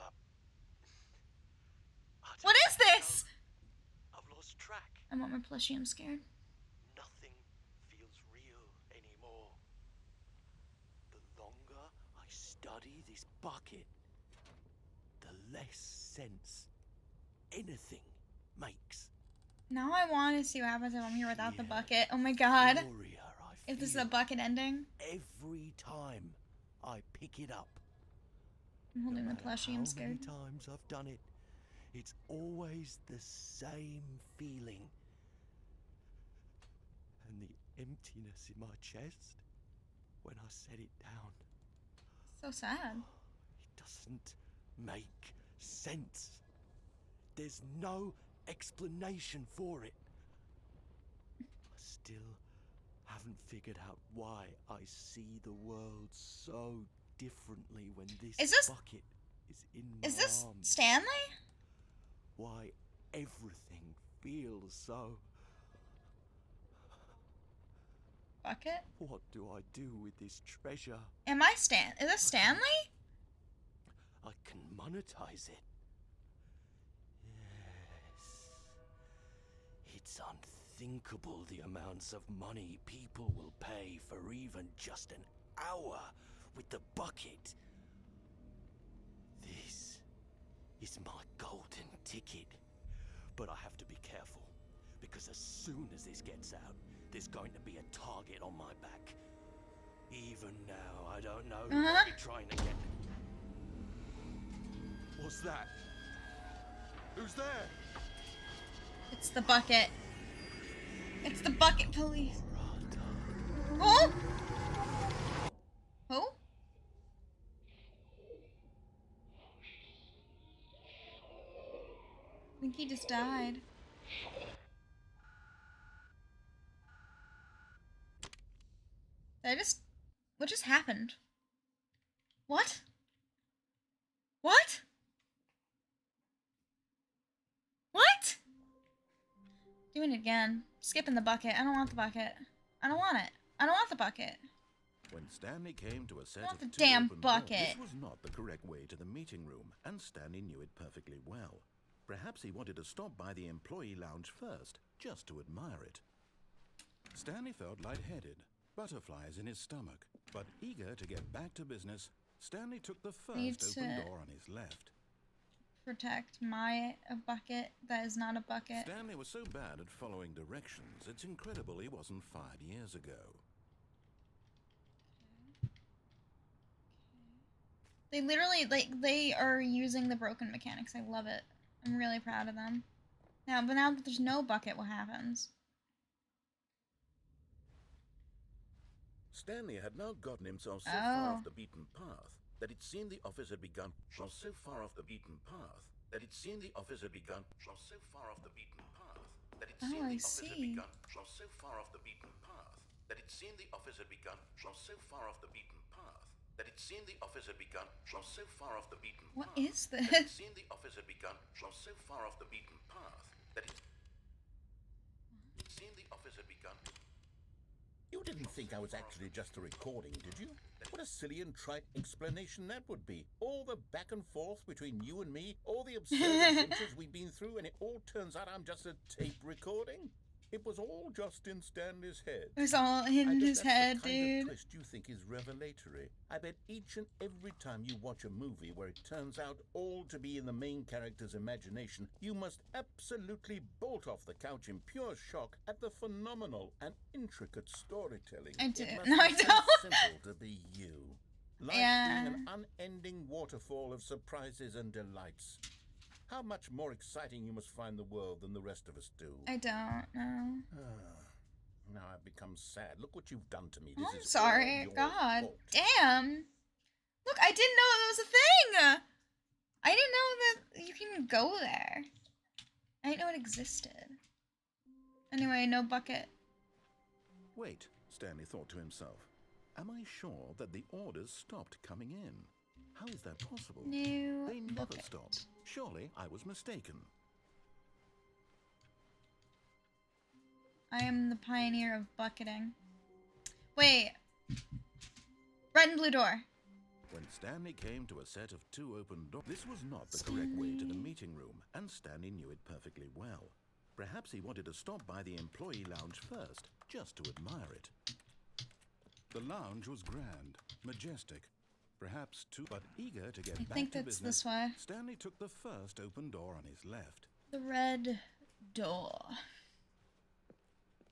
I don't What is this? know. I've lost track. I want my plushie, I'm scared. Nothing feels real anymore. The longer I study this bucket, the less sense anything makes. Now I want to see what happens if I'm here without the bucket. Oh my god. Warrior I If this is a feel bucket ending. every time I pick it up. I'm holding the matter plushie, how I'm scared. many times I've done it, it's always the same feeling. And the emptiness in my chest when I set it down. So sad. It doesn't make sense. There's no explanation for it. I still haven't figured out why I see the world so differently when this Is this- bucket is in my Is this arms. Stanley? Why everything feels so. Bucket? What do I do with this treasure? Am I Is this Stanley? I can monetize it. Yes. It's unthinkable the amounts of money people will pay for even just an hour with the bucket. This is my golden ticket. But I have to be careful, because as soon as this gets out, there's going to be a target on my back. Even now, I don't know who might be trying to get. What's that? Who's there? It's the bucket. It's the bucket police. Oh? Who? I think he just died. What just happened? What? What? What? Doing it again. Skipping the bucket. I don't want the bucket. I don't want it. I don't want the bucket. When Stanley came to a set Not of the two damn open doors, bucket. this was not the correct way to the meeting room, and Stanley knew it perfectly well. Perhaps he wanted to stop by the employee lounge first, just to admire it. Stanley felt lightheaded, butterflies in his stomach, but eager to get back to business, Stanley took the Need first to open door on his left. Protect my bucket that is not a bucket. Stanley was so bad at following directions, it's incredible he wasn't fired years ago. They literally, like, they are using the broken mechanics. I love it. I'm really proud of them. But now that there's no bucket, what happens? Stanley had now gotten himself so Oh. far off the beaten path that it seemed the office had begun. Was so far off the beaten path that it seemed the office had begun. Was so far off the beaten path that it seemed I the office had see. begun. Was so far off the beaten path that it seemed the office had begun. Was so far off the beaten path that it seemed the office had begun. Was so far off the beaten What path is that it this? seemed the office had begun. Was so far off the beaten path that it seemed the office had begun. You didn't think I was actually just a recording, did you? What a silly and trite explanation that would be. All the back and forth between you and me, all the absurd adventures we've been through, and it all turns out I'm just a tape recording? It was all just in Stanley's head. It was all I in bet his that's head, the kind dude. of twist you think is revelatory. I bet each and every time you watch a movie where it turns out all to be in the main character's imagination, you must absolutely bolt off the couch in pure shock at the phenomenal and intricate storytelling. I It do. must No, I be so don't. simple to be you. Life Yeah. being an unending waterfall of surprises and delights. How much more exciting you must find the world than the rest of us do. I don't know. Now I've become sad. Look what you've done to me. Oh, This I'm is sorry. all your God. fault. Damn. Look, I didn't know it was a thing. I didn't know that you can even go there. I didn't know it existed. Anyway, no bucket. Wait, Stanley thought to himself. Am I sure that the orders stopped coming in? How is that possible? New They never bucket. stopped. Surely I was mistaken. I am the pioneer of bucketing. Wait. Red and blue door. When Stanley came to a set of two open doors, this was not the correct way to the meeting room, and Stanley knew it perfectly well. Perhaps he wanted to stop by the employee lounge first, just to admire it. The lounge was grand, majestic, perhaps too, but eager to get I back think to that's business. this way. Stanley took the first open door on his left. The red door.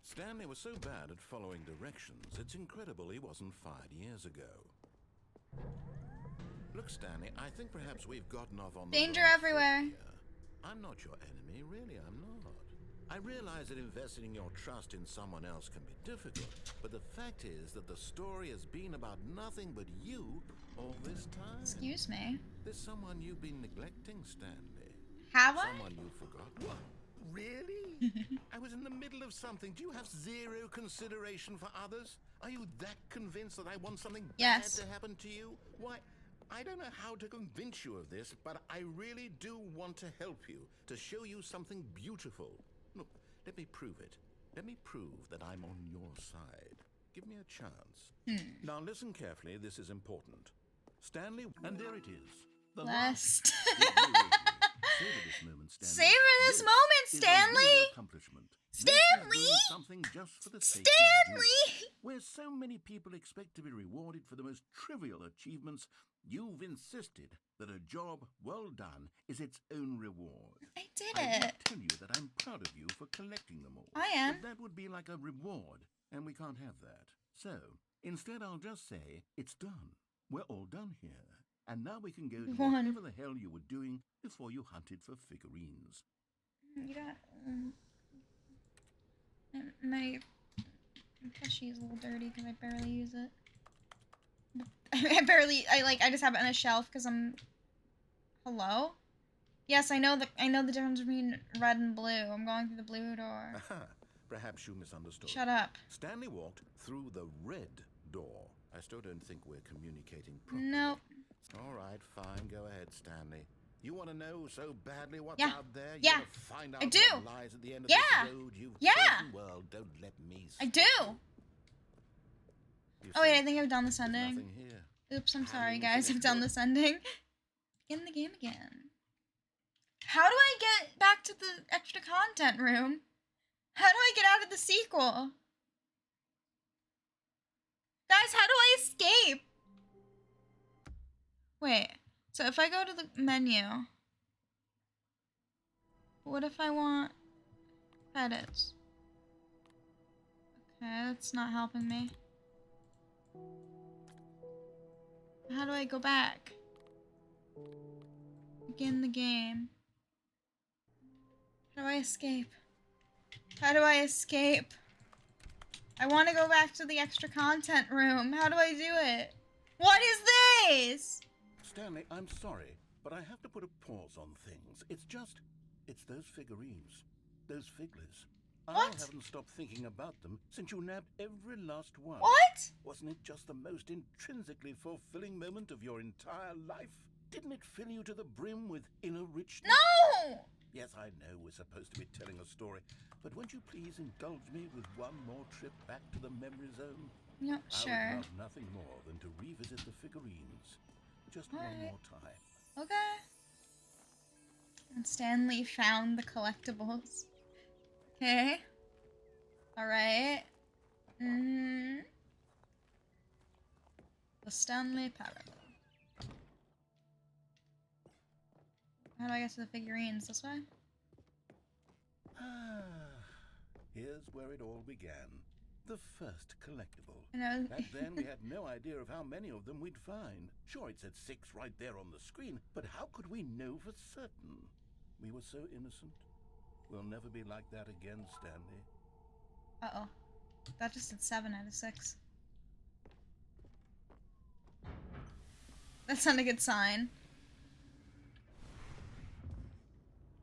Stanley was so bad at following directions, it's incredible he wasn't fired years ago. Look, Stanley, I think perhaps we've gotten off on the Danger wrong foot everywhere. here. I'm not your enemy, really, I'm not. I realize that investing your trust in someone else can be difficult, but the fact is that the story has been about nothing but you all this time. Excuse me. There's someone you've been neglecting, Stanley. Have I? Someone you've forgotten. What? Really? I was in the middle of something. Do you have zero consideration for others? Are you that convinced that I want something Yes. bad to happen to you? Why, I don't know how to convince you of this, but I really do want to help you, to show you something beautiful. Look, let me prove it. Let me prove that I'm on your side. Give me a chance. Now listen carefully, this is important. Stanley, and there it is. The Last. Savor this moment, Stanley. Savor this moment, is a Stanley. real accomplishment. This is Stanley! doing something just for the sake of doing Stanley! it. Where so many people expect to be rewarded for the most trivial achievements, you've insisted that a job well done is its own reward. I did I it. will tell you that I'm proud of you for collecting them all. I am. But that would be like a reward, and we can't have that. So, instead I'll just say, it's done. We're all done here. And now we can go to One. whatever the hell you were doing before you hunted for figurines. You got. My plushie is a little dirty because I barely use it. I just have it on a shelf because I'm. Hello? Yes, I know the difference between red and blue. I'm going through the blue door. Aha, perhaps you misunderstood. Shut up. Stanley walked through the red door. I still don't think we're communicating properly. Nope. All right, fine. Go ahead, Stanley. You want to know so badly what's Yeah. out there? You Yeah. want to find out I do. what lies at the end of Yeah. this road you've Yeah. chosen? Well, don't let me I stop do. you. Oh wait, See? I think I've done this There's ending. nothing here. Oops, I'm sorry Having guys, finished I've done it. this ending. Begin the game again. How do I get back to the extra content room? How do I get out of the sequel? Guys, how do I escape? Wait, so if I go to the menu, what if I want credits? Okay, that's not helping me. How do I go back? Begin the game. How do I escape? How do I escape? I want to go back to the extra content room. How do I do it? What is this? Stanley, I'm sorry, but I have to put a pause on things. It's those figurines. Those figglers. I What? haven't stopped thinking about them since you nabbed every last one. What? Wasn't it just the most intrinsically fulfilling moment of your entire life? Didn't it fill you to the brim with inner richness? No! Yes, I know we're supposed to be telling a story, but won't you please indulge me with one more trip back to the memory zone? No, I sure. would love nothing more than to revisit the figurines. Just one Alright. more time. Okay. And Stanley found the collectibles. Okay. Alright. The Stanley Parable. How do I get to the figurines? This way? Here's where it all began. The first collectible. I know. Back then, we had no idea of how many of them we'd find. Sure, it said 6 right there on the screen, but how could we know for certain? We were so innocent. We'll never be like that again, Stanley. Uh-oh. That just said 7 out of 6. That's not a good sign.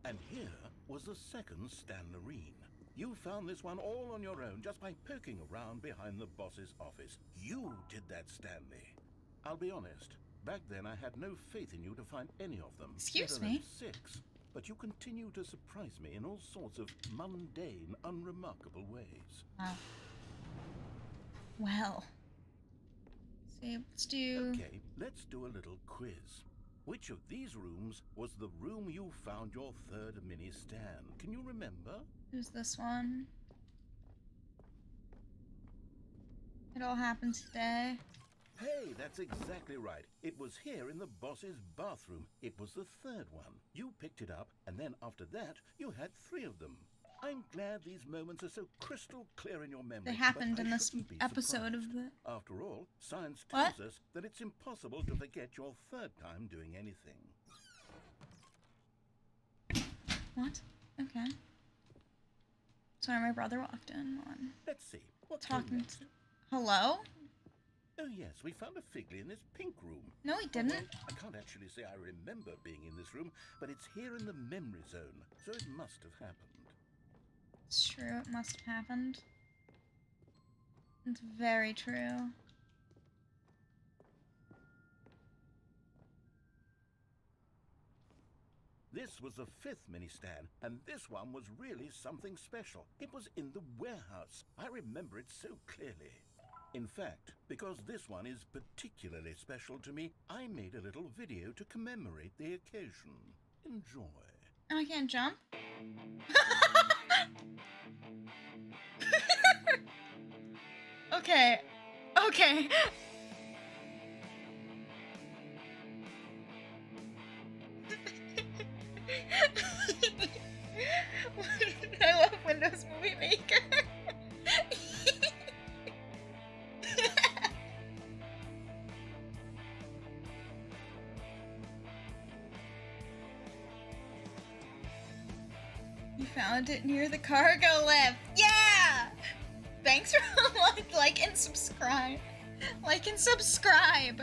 And here was the second Stanlerine. You found this one all on your own just by poking around behind the boss's office. You did that, Stanley. I'll be honest, back then I had no faith in you to find any of them. Excuse let alone me? 6. But you continue to surprise me in all sorts of mundane, unremarkable ways. Wow. Well. See, let's do... Okay, let's do a little quiz. Which of these rooms was the room you found your third mini Stan? Can you remember? Who's this one? It all happened today. Hey, that's exactly right. It was here in the boss's bathroom. It was the third one. You picked it up, and then after that, you had 3 of them. I'm glad these moments are so crystal clear in your memory. They happened but I in this shouldn't be episode surprised. of the... After all, science What? tells us that it's impossible to forget your third time doing anything. What? Okay. Sorry, my brother walked in on Let's see. What came talking next? to... Hello? Oh yes, we found a Figley in this pink room. No, he Oh, didn't. well, I can't actually say I remember being in this room, but it's here in the memory zone, so it must have happened. It's true, it must have happened. It's very true. This was the 5th mini Stan, and this one was really something special. It was in the warehouse. I remember it so clearly. In fact, because this one is particularly special to me, I made a little video to commemorate the occasion. Enjoy. Oh, I can't jump? Okay. Okay. I love Windows Movie Maker. You found it near the cargo lift. Yeah! Thanks for like and subscribe. Like and subscribe.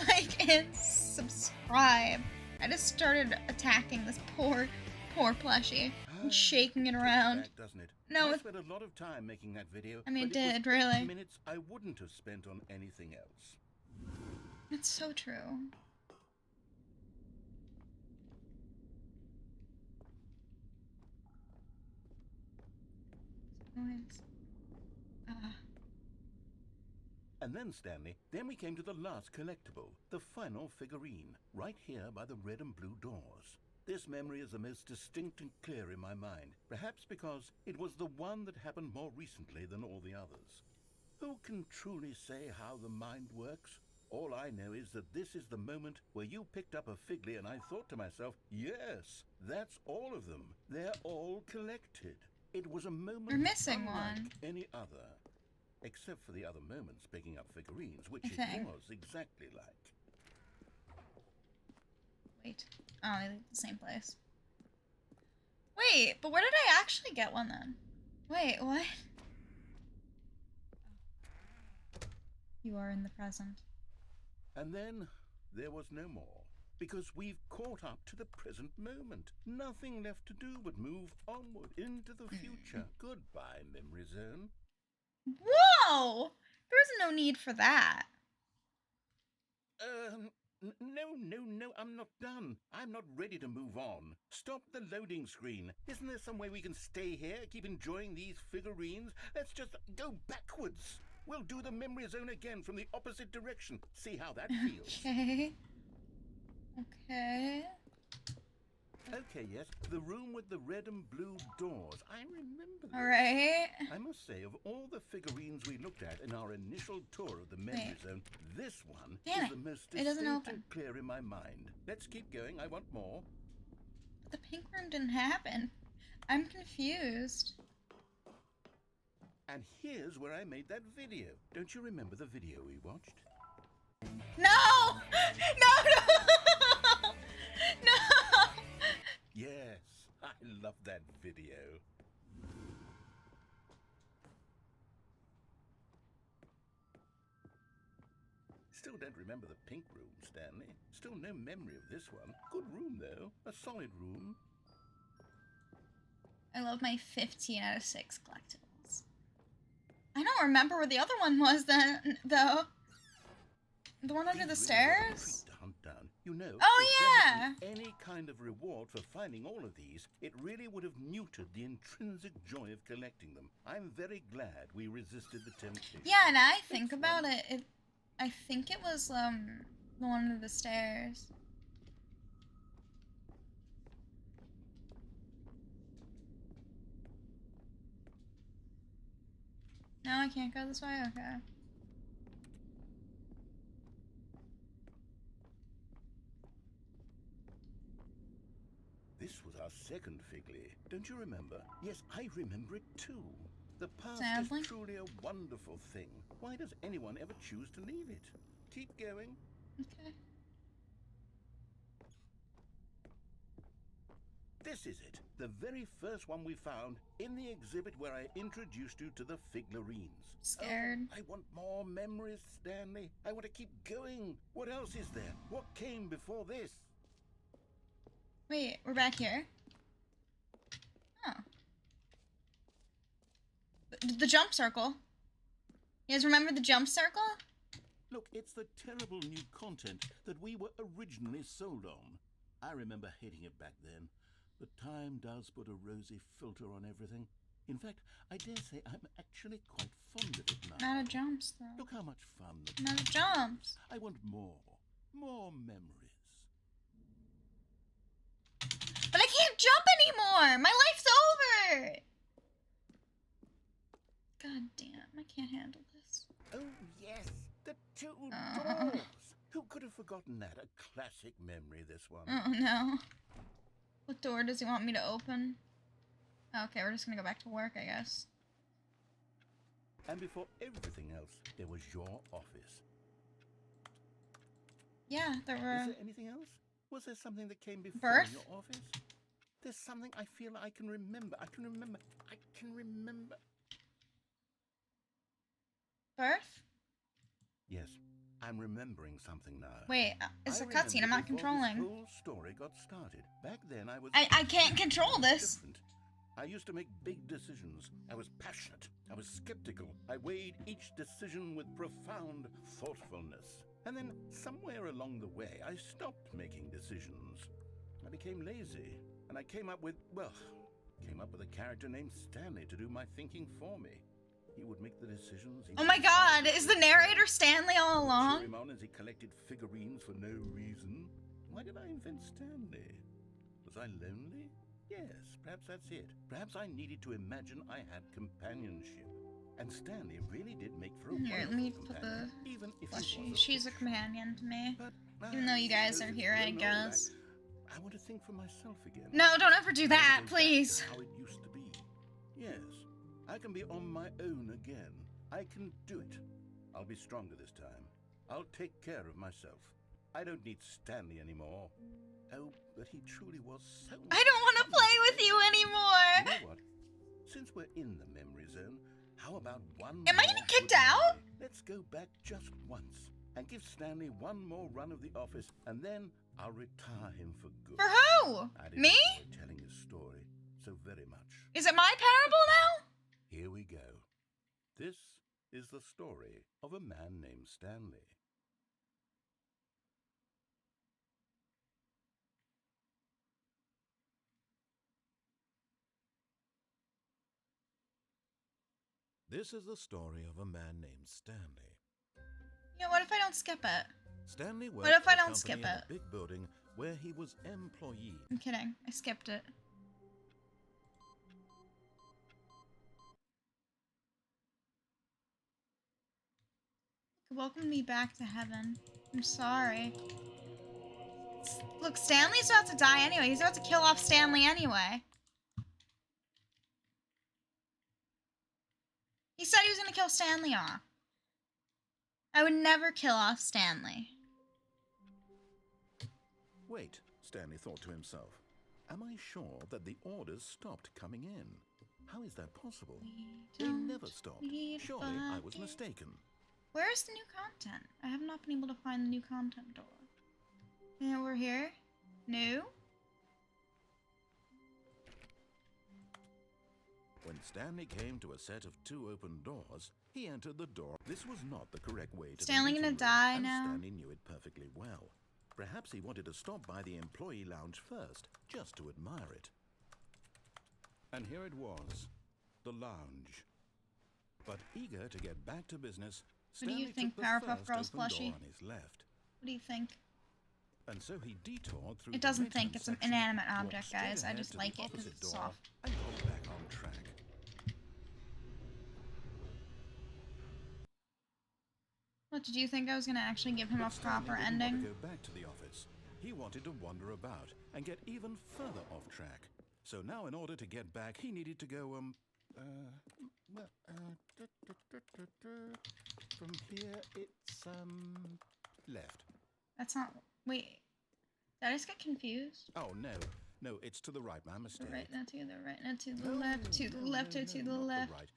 Like and subscribe. I just started attacking this poor plushie and shaking it around. Back, doesn't it? No, I spent a lot of time making that video. I mean, but it was really. minutes I wouldn't have spent on anything else. It's so true. Noise. And then, Stanley, then we came to the last collectible, the final figurine, right here by the red and blue doors. This memory is the most distinct and clear in my mind, perhaps because it was the one that happened more recently than all the others. Who can truly say how the mind works? All I know is that this is the moment where you picked up a Figly and I thought to myself, yes, that's all of them. They're all collected. It was a moment We're missing unlike one. any other. Except for the other moments picking up figurines, which Okay. it was exactly like. Wait. Oh, they leave the same place. Wait, but where did I actually get one then? Wait, what? You are in the present. And then there was no more, because we've caught up to the present moment. Nothing left to do but move onward into the future. Goodbye, memory zone. Whoa! There's no need for that. No, I'm not done. I'm not ready to move on. Stop the loading screen. Isn't there some way we can stay here, keep enjoying these figurines? Let's just go backwards. We'll do the memory zone again from the opposite direction. See how that feels. Okay. Okay. Okay, yes, the room with the red and blue doors. I remember this. Alright. I must say, of all the figurines we looked at in our initial tour of the memory zone, this one Damn is it. the most It doesn't distinct open. and clear in my mind. Let's keep going. I want more. The pink room didn't happen. I'm confused. And here's where I made that video. Don't you remember the video we watched? No! No! No! Yes, I love that video. Still don't remember the pink room, Stanley. Still no memory of this one. Good room, though. A solid room. I love my 15 out of 6 collectibles. I don't remember where the other one was then, though. The one under the These really were a stairs? treat to hunt down. You know, Oh, if there yeah! had been any kind of reward for finding all of these, it really would have neutered the intrinsic joy of collecting them. I'm very glad we resisted the temptation. Yeah, and I think about it, I think it was, the one under the stairs. No, I can't go this way? Okay. This was our second Figly. Don't you remember? Yes, I remember it too. The past Sadly. is truly a wonderful thing. Why does anyone ever choose to leave it? Keep going. Okay. This is it. The very first one we found in the exhibit where I introduced you to the figurines. Scared. Oh, I want more memories, Stanley. I want to keep going. What else is there? What came before this? Wait, we're back here. Oh. The jump circle. You guys remember the jump circle? Look, it's the terrible new content that we were originally sold on. I remember hating it back then. But time does put a rosy filter on everything. In fact, I dare say I'm actually quite fond of it now. Not a jumps, though. Look how much fun the Not a jumps. I want more. More memories. But I can't jump anymore! My life's over! God damn, I can't handle this. Oh, yes, the two Uh. doors. Who could have forgotten that? A classic memory, this one. Oh no. What door does he want me to open? Okay, we're just gonna go back to work, I guess. And before everything else, there was your office. Yeah, there Is were... there anything else? Was there something that came before Birth? your office? There's something I feel I can remember. I can remember. Birth? Yes, I'm remembering something now. Wait, it's I a cutscene, I'm remember not before controlling. This whole story got started. Back then I was... I can't control this! different. I used to make big decisions. I was passionate. I was skeptical. I weighed each decision with profound thoughtfulness. And then, somewhere along the way, I stopped making decisions. I became lazy. And I came up with a character named Stanley to do my thinking for me. He would make the decisions. Oh my god, is the narrator Stanley all along? Cheer him on as he collected figurines for no reason. Why did I invent Stanley? Was I lonely? Yes, perhaps that's it. Perhaps I needed to imagine I had companionship. And Stanley really did make for a Here, let me wonderful put companion, the even if he plushie. was She's a companion to me. But, Even though you guys suppose are it's here, I grown old. guess. I want to think for myself again. No, don't ever do I that, want to go back please. to how it used to be. Yes, I can be on my own again. I can do it. I'll be stronger this time. I'll take care of myself. I don't need Stanley anymore. Oh, but he truly was so... I don't want to play with you anymore. You know what? Since we're in the memory zone, how about one Am I more getting kicked good out? memory? Let's go back just once and give Stanley one more run of the office, and then I'll retire him for good. For who? I didn't Me? enjoy telling his story so very much. Is it my parable now? Here we go. This is the story of a man named Stanley. This is the story of a man named Stanley. Yeah, what if I don't skip it? Stanley worked What if for I a don't company skip in it? a big building where he was employee. I'm kidding. I skipped it. Welcome me back to heaven. I'm sorry. Look, Stanley's about to die anyway. He's about to kill off Stanley anyway. He said he was gonna kill Stanley off. I would never kill off Stanley. Wait, Stanley thought to himself. Am I sure that the orders stopped coming in? How is that possible? They never stopped. Surely I was mistaken. Where is the new content? I have not been able to find the new content door. Yeah, we're here. New? When Stanley came to a set of 2 open doors, he entered the door. This was not the correct way to Stanley the gonna meeting room, die and now? Stanley knew it perfectly well. Perhaps he wanted to stop by the employee lounge first, just to admire it. And here it was, the lounge. But eager to get back to business, What do you Stanley think, took the Powerpuff first Girls open plushie? door on his left. What do you think? And so he detoured through It the doesn't think. maintenance It's an section, inanimate walked object, straight guys. I ahead just to like the it because opposite it's door soft. and got back on track. What, did you think I was gonna actually give him But a proper Stanley didn't ending? want to go back to the office. He wanted to wander about and get even further off track. So now, in order to get back, he needed to go, from here, it's, left. That's not... Wait. Did I just get confused? Oh, no, it's to the right, my To mistake. the right, not to the right, not to the No, left, to the no, left, no, or to no, the not left. right.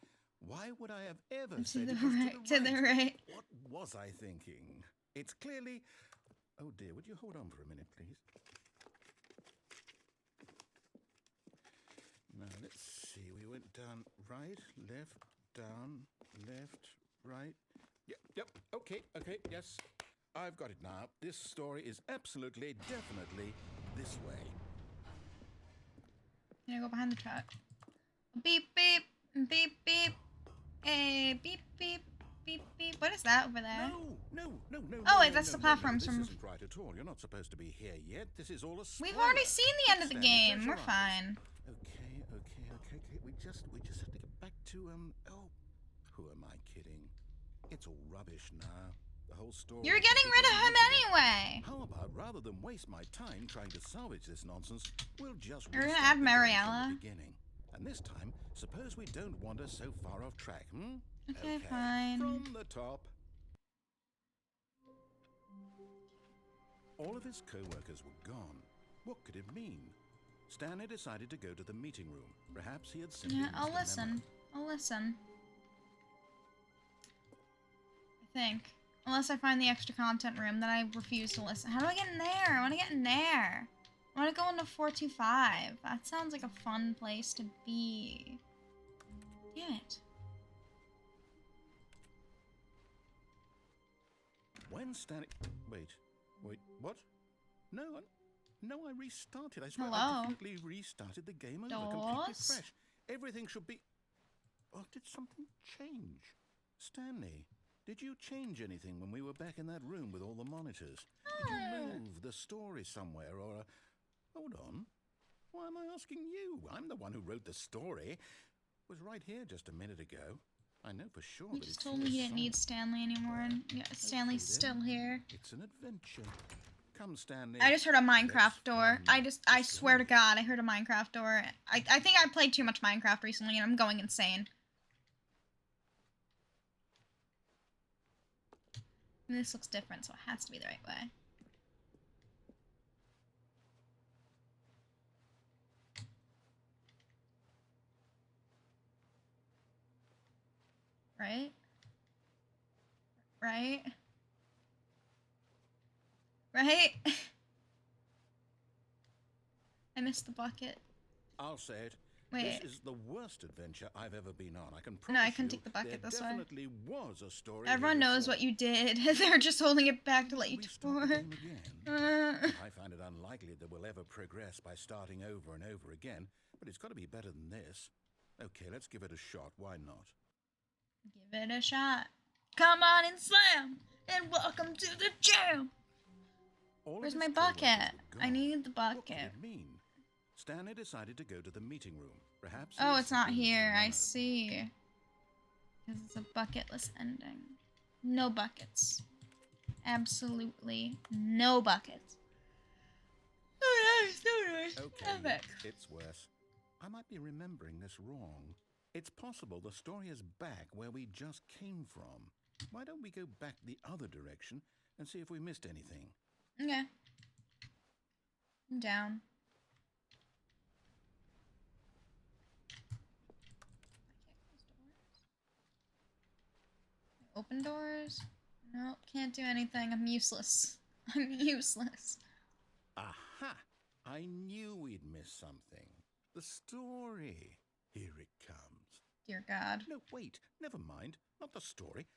Why would I have ever To said the it was right, to the right. What was I thinking? It's clearly... Oh dear, would you hold on for a minute, please? Now, let's see. We went down right, left, down, left, right. Yep, okay, yes. I've got it now. This story is absolutely, definitely this way. I'm gonna go behind the truck. Beep, beep, beep, beep. Hey, beep, beep, beep, beep. What is that over there? No. Oh, wait, that's the platforms This from- isn't right at all. You're not supposed to be here yet. This is all a spoiler. We've already seen the end of the Stanley, game. close We're your eyes. fine. Okay. We just have to get back to, oh, who am I kidding? It's all rubbish now. The whole story... You're getting rid of him anyway. How about, rather than waste my time trying to salvage this nonsense, we'll just You're gonna restart add the game Mariella? from the beginning. And this time, suppose we don't wander so far off track, hmm? Okay, fine. From the top. All of his co-workers were gone. What could it mean? Stanley decided to go to the meeting room. Perhaps he had simply Yeah, missed I'll a memo. listen. I'll listen. I think. Unless I find the extra content room, then I refuse to listen. How do I get in there? I want to get in there. I want to go into 425. That sounds like a fun place to be. Damn it. When Stanley... Wait, what? No, I restarted. I swear Hello? I definitely restarted the game over, completely Doors? fresh. Everything should be... Oh, did something change? Stanley, did you change anything when we were back in that room with all the monitors? Did you move the story somewhere or... Hold on. Why am I asking you? I'm the one who wrote the story. It was right here just a minute ago. I know for sure You that just it's told me here he didn't need somewhere. Stanley anymore, and yeah, Stanley's Okay, then. still here. It's an adventure. Come, Stanley. I just heard a Minecraft Let's door. find I the swear to story. God, I heard a Minecraft door. I think I played too much Minecraft recently, and I'm going insane. And this looks different, so it has to be the right way. Right? Right? Right? I missed the bucket. I'll say it. Wait. This is the worst adventure I've ever been on. I can No, I promise can you take the bucket there this way. definitely was a story. Everyone here knows before. what you did. They're just holding it back to let you Restart tour. the game again. I find it unlikely that we'll ever progress by starting over and over again, but it's got to be better than this. Okay, let's give it a shot. Why not? Give it a shot. Come on and slam! And welcome to the jam! All of Where's his my co-workers bucket? were I gone. need the What could bucket. it mean? Stanley decided to go to the meeting room. Perhaps. Oh, he it's not simply missed the here. I memo. see. Because it's a bucketless ending. No buckets. Absolutely no buckets. Oh, that's so nice. Okay, Epic. it's worse. I might be remembering this wrong. It's possible the story is back where we just came from. Why don't we go back the other direction and see if we missed anything? Okay. I'm down. Open doors? Nope, can't do anything. I'm useless. I'm useless. Aha! I knew we'd miss something. The story. Here it comes. Dear God. No, wait. Never mind. Not the story.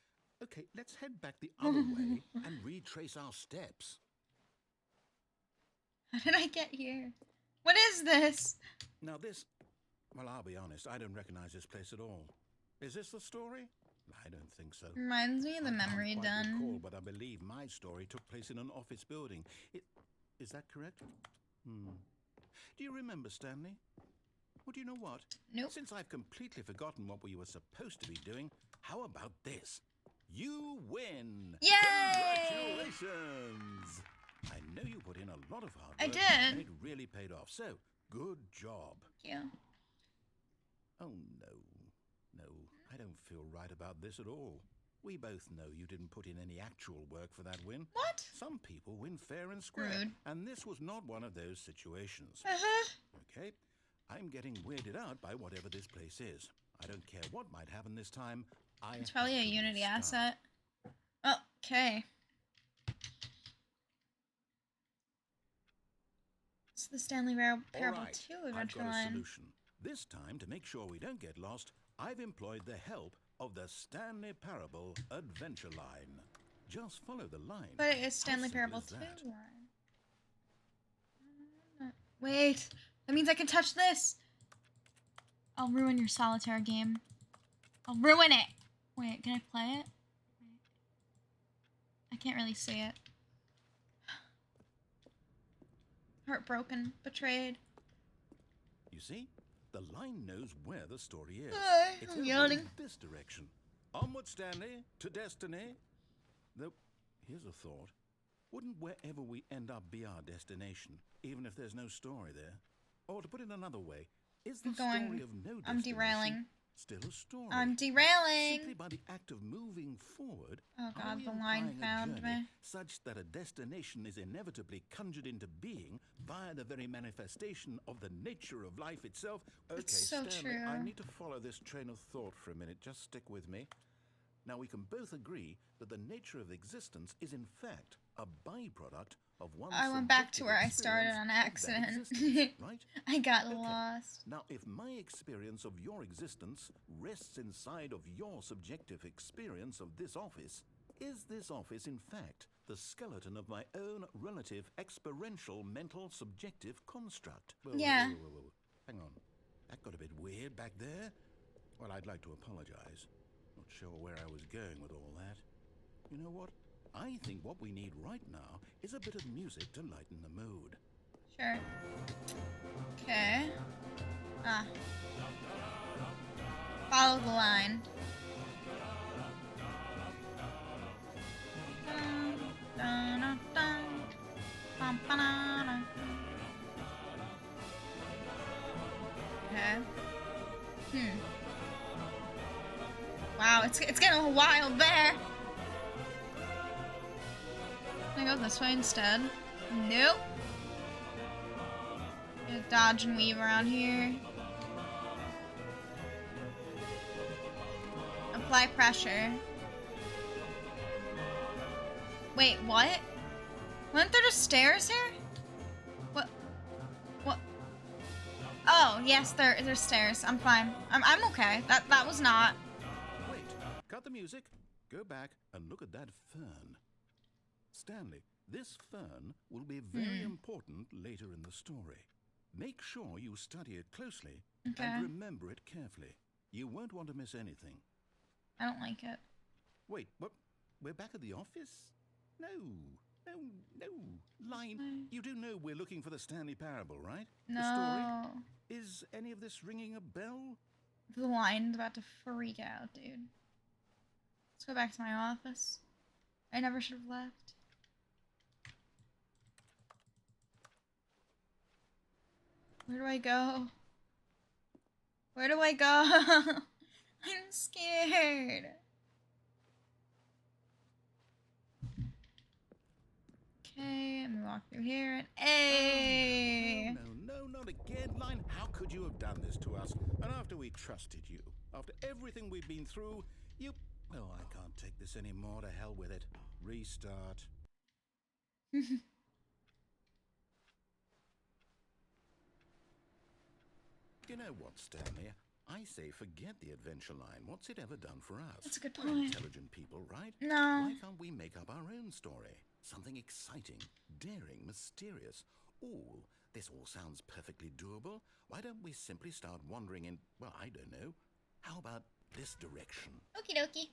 Okay, let's head back the other way and retrace our steps. How did I get here? What is this? Now this... Well, I'll be honest. I don't recognize this place at all. Is this the story? I don't think so. Reminds me of the I can't memory quite done. recall, but I believe my story took place in an office building. Is that correct? Do you remember, Stanley? Well, do you know what? Nope. Since I've completely forgotten what we were supposed to be doing, how about this? You win! Yay! Congratulations! I know you put in a lot of hard work. I did. And it really paid off. So, good job. Thank you. Oh, no. No, I don't feel right about this at all. We both know you didn't put in any actual work for that win. What? Some people win fair and square. Rude. And this was not one of those situations. Okay? I'm getting weirded out by whatever this place is. I don't care what might happen this time. It's probably a Unity asset. Okay. It's the Stanley Parable 2 I've adventure got a line. solution. This time, to make sure we don't get lost, I've employed the help of the Stanley Parable adventure line. Just follow the line. But it is Stanley How Parable simple 2 is that? line. Wait. That means I can touch this. I'll ruin your solitaire game. I'll ruin it. Wait, can I play it? I can't really see it. Heartbroken. Betrayed. You see? The line knows where the story is. It's I'm over yawning. in this direction. Onward, Stanley, to destiny. Though, here's a thought. Wouldn't wherever we end up be our destination, even if there's no story there? Or to put it another way, is the story of no destination I'm derailing. still a story? I'm derailing. Simply by the act of moving forward, Oh are God, we the line implying a found journey me. such that a destination is inevitably conjured into being via the very manifestation of the nature of life itself? Okay, It's so Stanley, I true. need to follow this train of thought for a minute. Just stick with me. Now, we can both agree that the nature of existence is in fact a byproduct of one's I went back to subjective where I started on experience of that accident. existence, right? I got Okay. lost. Now, if my experience of your existence rests inside of your subjective experience of this office, is this office, in fact, the skeleton of my own relative experiential mental subjective construct? Yeah. Whoa. Hang on. That got a bit weird back there. Well, I'd like to apologize. Not sure where I was going with all that. You know what? I think what we need right now is a bit of music to lighten the mood. Sure. Okay. Ah. Follow the line. Okay. Wow, it's getting wild there. Can I go this way instead? Nope. Gonna dodge and weave around here. Apply pressure. Wait, what? Weren't there just stairs here? What? Oh, yes, there's stairs. I'm fine. I'm okay. That was not. Wait, cut the music. Go back and look at that fern. Stanley, this fern will be very important later in the story. Make sure you study it closely and remember it carefully. You won't want to miss anything. I don't like it. Wait, what? We're back at the office? No. Line, you do know we're looking for the Stanley Parable, right? No. The story? Is any of this ringing a bell? The line's about to freak out, dude. Let's go back to my office. I never should have left. Where do I go? Where do I go? I'm scared. Okay, I'm gonna walk through here and hey! No, not again, Line. How could you have done this to us? And after we trusted you, after everything we've been through, you... Oh, I can't take this anymore. To hell with it. Restart. You know what, Stanley? I say forget the adventure line. What's it ever done for us? That's a good We're point. intelligent people, right? No. Why can't we make up our own story? Something exciting, daring, mysterious. Ooh, this all sounds perfectly doable. Why don't we simply start wandering in, well, I don't know. How about this direction? Okie dokie.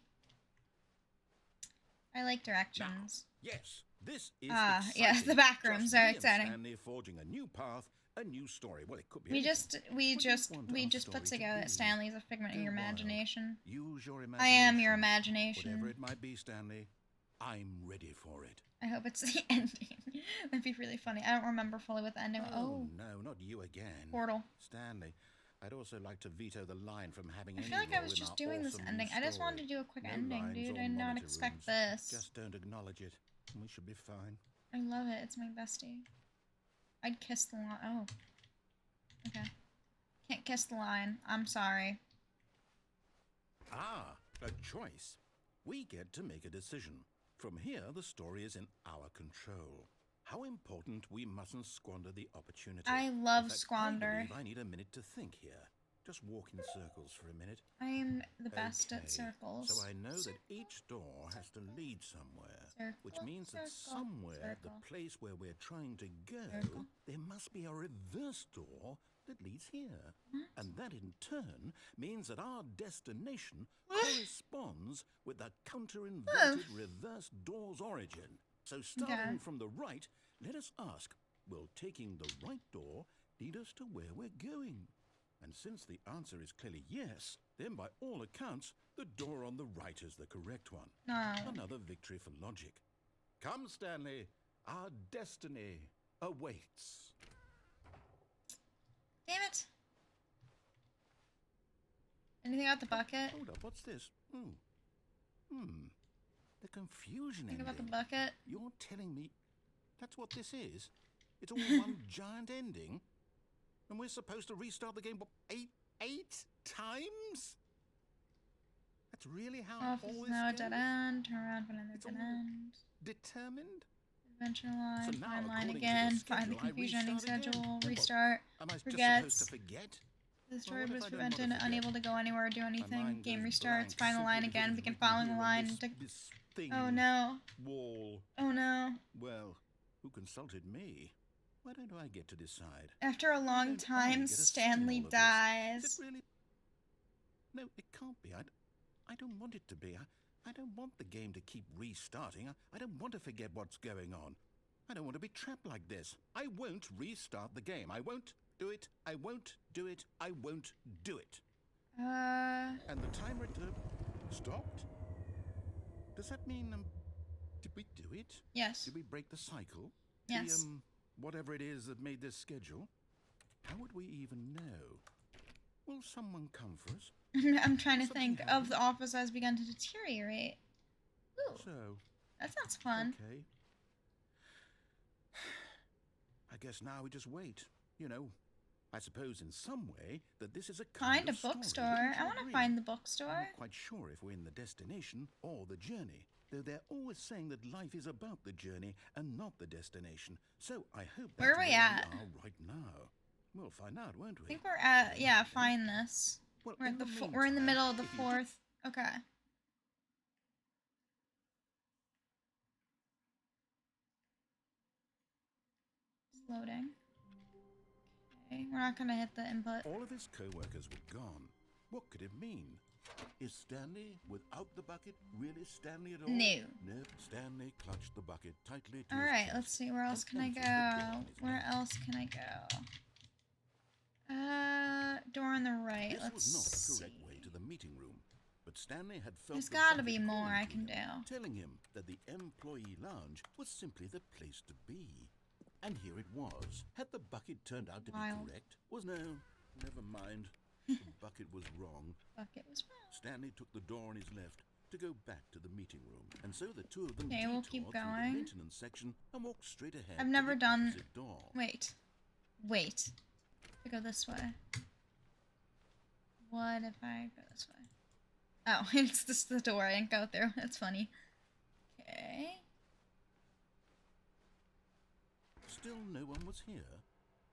I like directions. Yes, this is yeah, exciting. the back rooms Just are me and exciting. Stanley forging a new path, a new story. Well, it could be We anything. just What do you want our put story to together that be? Stanley's a figment of Go your wild. imagination. Use your imagination. I am your imagination. Whatever it might be, Stanley, I'm ready for it. I hope it's the ending. That'd be really funny. I don't remember fully what the ending. Oh, no, not you again. Portal. Stanley, I'd also like to veto the line from having I any feel like I role was in just our doing this awesome ending. new I just wanted to story. do a quick No ending, lines dude. or I did not monitor expect rooms. this. Just don't acknowledge it, and we should be fine. I love it. It's my bestie. I'd kiss the line. Oh. Okay. Can't kiss the line. I'm sorry. Ah, a choice. We get to make a decision. From here, the story is in our control. How important we mustn't squander the opportunity. I love In fact, squander. I believe I need a minute to think here. Just walk in circles for a minute. I am the best at Okay, circles. So I know that each door has to lead somewhere, which Circle, means that circle, somewhere, circle. the place where we're trying to go, Circle. there must be a reverse door that leads here. What? And that in turn means that our destination corresponds with the counter-inverted reverse door's origin. So starting from the right, let us ask, will taking the right door lead us to where we're going? And since the answer is clearly yes, then by all accounts, the door on the right is the correct one. No. Another victory for logic. Come, Stanley, our destiny awaits. Damn it. Anything about the bucket? Hold up, what's this? The confusion Think ending. about the bucket? You're telling me that's what this is? It's all one giant ending? And we're supposed to restart the game, what, eight times? That's really how Office all is this now a goes? dead end. Turn around for another It's dead all end. determined? Adventure line, So now, find line according to the again, find the schedule, I confusion ending restart again. schedule, What? restart, Am I just forgets. supposed to forget? The story what if was I don't want to prevented, forget? unable to go anywhere or do anything. mind Game goes restarts, blank find the line simply because again, it's begin written following the here on line. this thing. Oh no. Wall. Oh no. Well, who consulted me? Why don't I get to decide? After a Why long don't I time, get a say in Stanley all of this? dies. Is it really? No, it can't be. I don't want it to be. I don't want the game to keep restarting. I don't want to forget what's going on. I don't want to be trapped like this. I won't restart the game. I won't do it. I won't do it. I won't do it. And the timer stopped? Does that mean, did we do it? Yes. Did we break the cycle? Yes. The, whatever it is that made this schedule? How would we even know? Will someone come for us? I'm trying to Something think of happened? the office has begun to deteriorate. Ooh, So, that sounds fun. okay. I guess now we just wait. You know, I suppose in some way that this is a Find a story. bookstore. Wouldn't I you want to agree? find the I'm bookstore. not quite sure if we're in the destination or the journey, though they're always saying that life is about the journey and not the destination. So I hope that's Where are we at? we are right now. We'll find out, won't I we? think we're at, yeah, find this. Well, We're at the meantime, we're in the middle of the if you fourth. Okay. It's loading. Okay, we're not gonna hit the input. all of his co-workers were gone. What could it mean? Is Stanley, without the bucket, really Stanley at all? No. Nope. Stanley clutched the bucket tightly to All his right, chest let's see. Where else can I and entered the door go? on his Where left. else can I go? Door on the right. This Let's was not the see. correct way to the meeting room, but Stanley had felt There's the gotta bucket be more calling I to can him, do. telling him that the employee lounge was simply the place to be. And here it was. Had the bucket turned out to Wild. be correct? Never mind. The bucket was wrong. Bucket was wrong. Stanley took the door on his left to go back to the meeting room, and so the two of them Okay, we'll detoured keep through going. the maintenance section and walked straight ahead. I've to never the done. opposite door. Wait. I go this way. What if I go this way? Oh, it's just the door I didn't go through. That's funny. Okay. Still no one was here.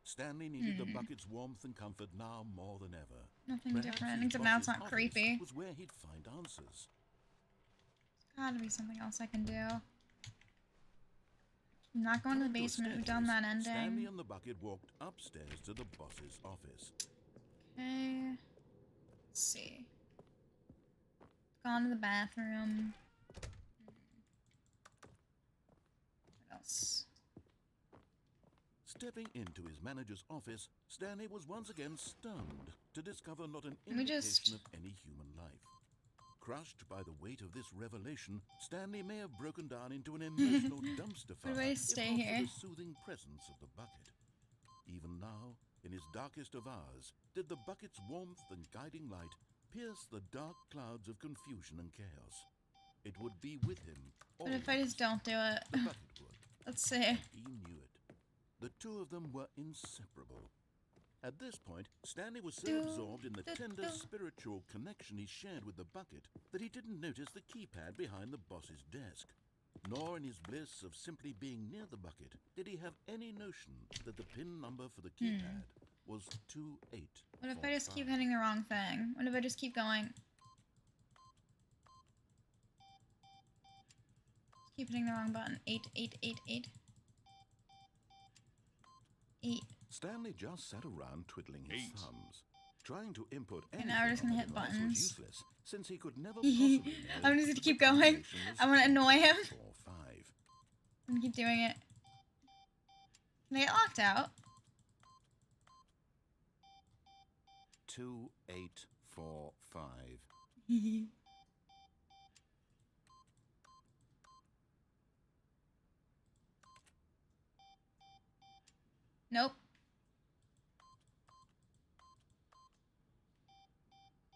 Stanley needed the bucket's warmth and comfort now more than ever. Nothing Perhaps different, his except now it's boss's not office creepy. was where he'd find answers. Gotta be something else I can do. I'm not going to the Coming a basement. We've done that staircase, Stanley ending. and the bucket walked upstairs to the boss's office. Okay. Let's see. Gone to the bathroom. What else? Stepping into his manager's office, Stanley was once again stunned to discover not an Let me indication just- of any human life. Crushed by the weight of this revelation, Stanley may have broken down into an emotional dumpster fire do I if stay not for here? the soothing presence of the bucket. Even now, in his darkest of hours, did the bucket's warmth and guiding light pierce the dark clouds of confusion and chaos. It would be with him. What if I just don't do it? The bucket would. Let's see. He knew it. The two of them were inseparable. At this point, Stanley was so absorbed in the tender spiritual connection he shared with the bucket that he didn't notice the keypad behind the boss's desk. Nor in his bliss of simply being near the bucket did he have any notion that the pin number for the keypad was 28. What if I just keep hitting the wrong thing? What if I just keep going? Keep hitting the wrong button. 8, 8, 8, 8. 8. Stanley just sat around twiddling his thumbs, trying to input Okay, anything now we're just on gonna the hit device was buttons. useless, since he could never possibly know I'm just gonna that keep the going. combination was I wanna annoy him. 4, 5. I'm gonna keep doing it. Can I get locked out? 2, 8, 4, 5. Nope.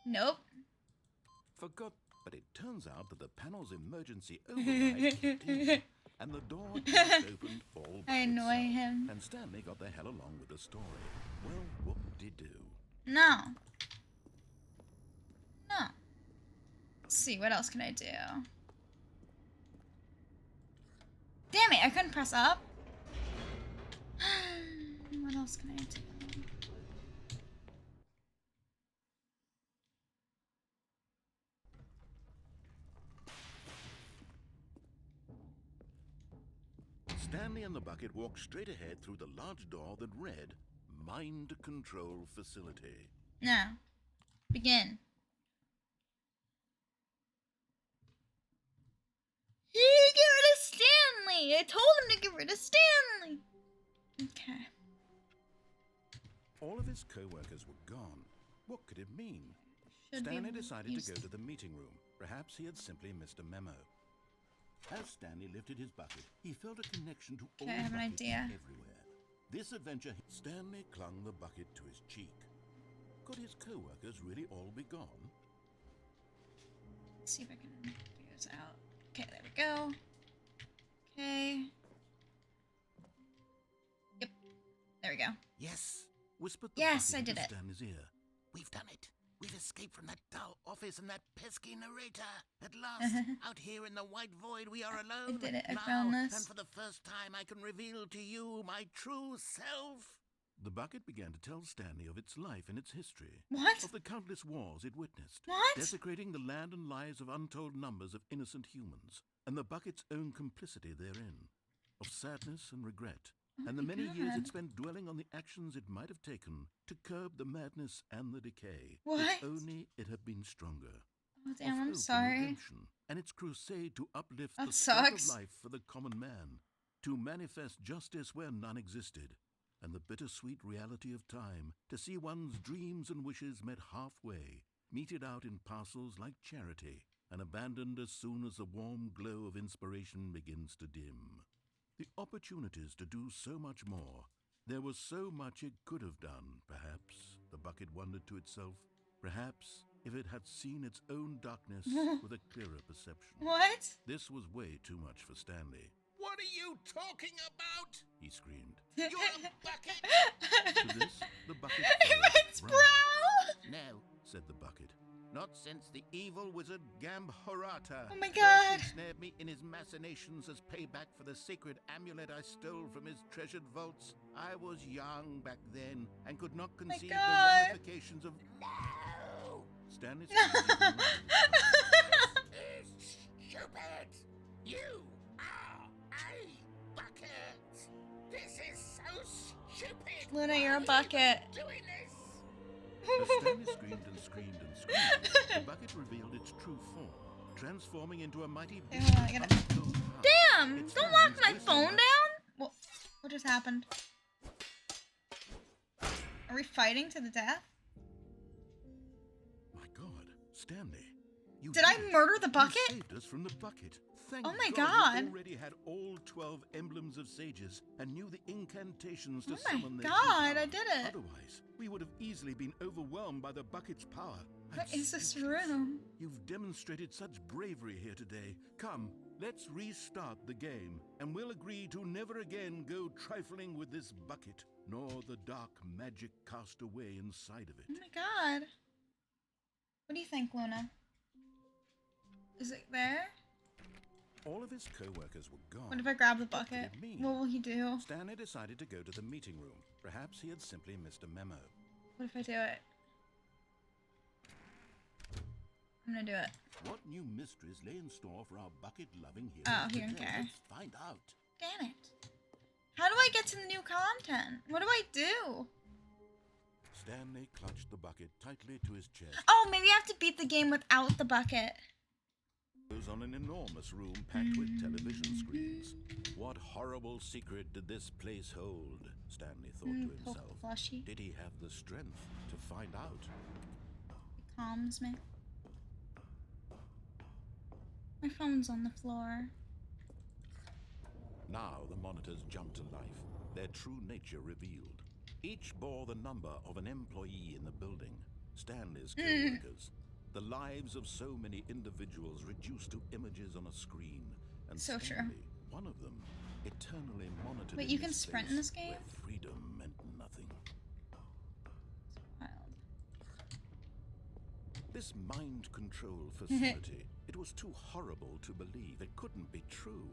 Nope. Forgot, but it turns out that the panel's emergency override kicked in, and the door just opened all by I annoy itself, him. and Stanley got the hell along with the story. Well, whoop-de-doo. No. No. Let's see, what else can I do? Damn it, I couldn't press up. What else can I do? Stanley and the bucket walked straight ahead through the large door that read, Mind Control Facility. Now, begin. He get rid of Stanley! I told him to get rid of Stanley! Okay. All of his co-workers were gone. What could it mean? Should Stanley be decided used to go to the meeting room. Perhaps he had simply missed a memo. As Stanley lifted his bucket, he felt a connection to all I have an buckets idea. everywhere. This adventure, Stanley clung the bucket to his cheek. Could his co-workers really all be gone? Let's see if I can figure this out. Okay, there we go. Okay. Yep. There we go. Yes, whispered the Yes, bucket I did into it. Stanley's ear. We've done it. We've escaped from that dull office and that pesky narrator. At last, out here in the white void, we are alone. did it. I now, found this. and for the first time, I can reveal to you my true self. The bucket began to tell Stanley of its life and its history. What? Of the countless wars it witnessed. What? Desecrating the land and lives of untold numbers of innocent humans. And the bucket's own complicity therein. Of sadness and regret. Oh and the my many years God. it spent dwelling on the actions it might have taken to curb the madness and the decay. What? If only it had been stronger. Oh, Of damn, hope I'm and sorry. redemption, and its crusade to uplift That the spark of sucks. life for the common man. To manifest justice where none existed. And the bittersweet reality of time, to see one's dreams and wishes met halfway, meted out in parcels like charity, and abandoned as soon as the warm glow of inspiration begins to dim. The opportunities to do so much more. There was so much it could have done, perhaps, the bucket wondered to itself. Perhaps, if it had seen its own darkness with a clearer perception. What? This was way too much for Stanley. What are you talking about? He screamed. You're a bucket! To this, the bucket Its furrowed brow! No, said the bucket. not since the evil wizard Gambhorata. Oh my first God. ensnared me in his machinations as payback for the sacred amulet I stole from his treasured vaults. I was young back then and could not conceive the God. ramifications of. No! Stanley screamed even louder. It's stupid! You are a bucket! This is so stupid! Luna, you're a Why are bucket. you doing this? As Stanley screamed and screamed and screamed, the bucket revealed its true form, transforming into a mighty Hey, beast hold on, I of gotta- untold power. Damn! Its Don't lock hands my glistened phone like- down! What just happened? Are we fighting to the death? My God, Stanley. You Did I it. murder the You bucket? saved us from the bucket. Thank Oh my God. God. You already had all 12 emblems of sages and knew the incantations to Oh my summon their God, true I power. did it. Otherwise, we would have easily been overwhelmed by the bucket's power. I'm What is this speechless. room? You've demonstrated such bravery here today. Come, let's restart the game, and we'll agree to never again go trifling with this bucket, nor the dark magic cast away inside of it. Oh my God. What do you think, Luna? Is it there? All of his co-workers were gone. What if I grab the What could bucket? it mean? What will he do? Stanley decided to go to the meeting room. Perhaps he had simply missed a memo. What if I do it? I'm gonna do it. What new mysteries lay in store for our bucket-loving heroes Oh, he today? don't care. Let's find out. Damn it. How do I get to the new content? What do I do? Stanley clutched the bucket tightly to his chest. Oh, maybe I have to beat the game without the bucket. It was on an enormous room packed with television screens. What horrible secret did this place hold? Stanley thought to Poke himself. plushy. Did he have the strength to find out? It calms me. My phone's on the floor. Now the monitors jumped to life, their true nature revealed. Each bore the number of an employee in the building, Stanley's co-workers. The lives of so many individuals reduced to images on a screen. And So true. Stanley, one of them, eternally monitored. Wait, in you can this sprint in space this game? where freedom meant nothing. Wild. This mind control facility, it was too horrible to believe. It couldn't be true.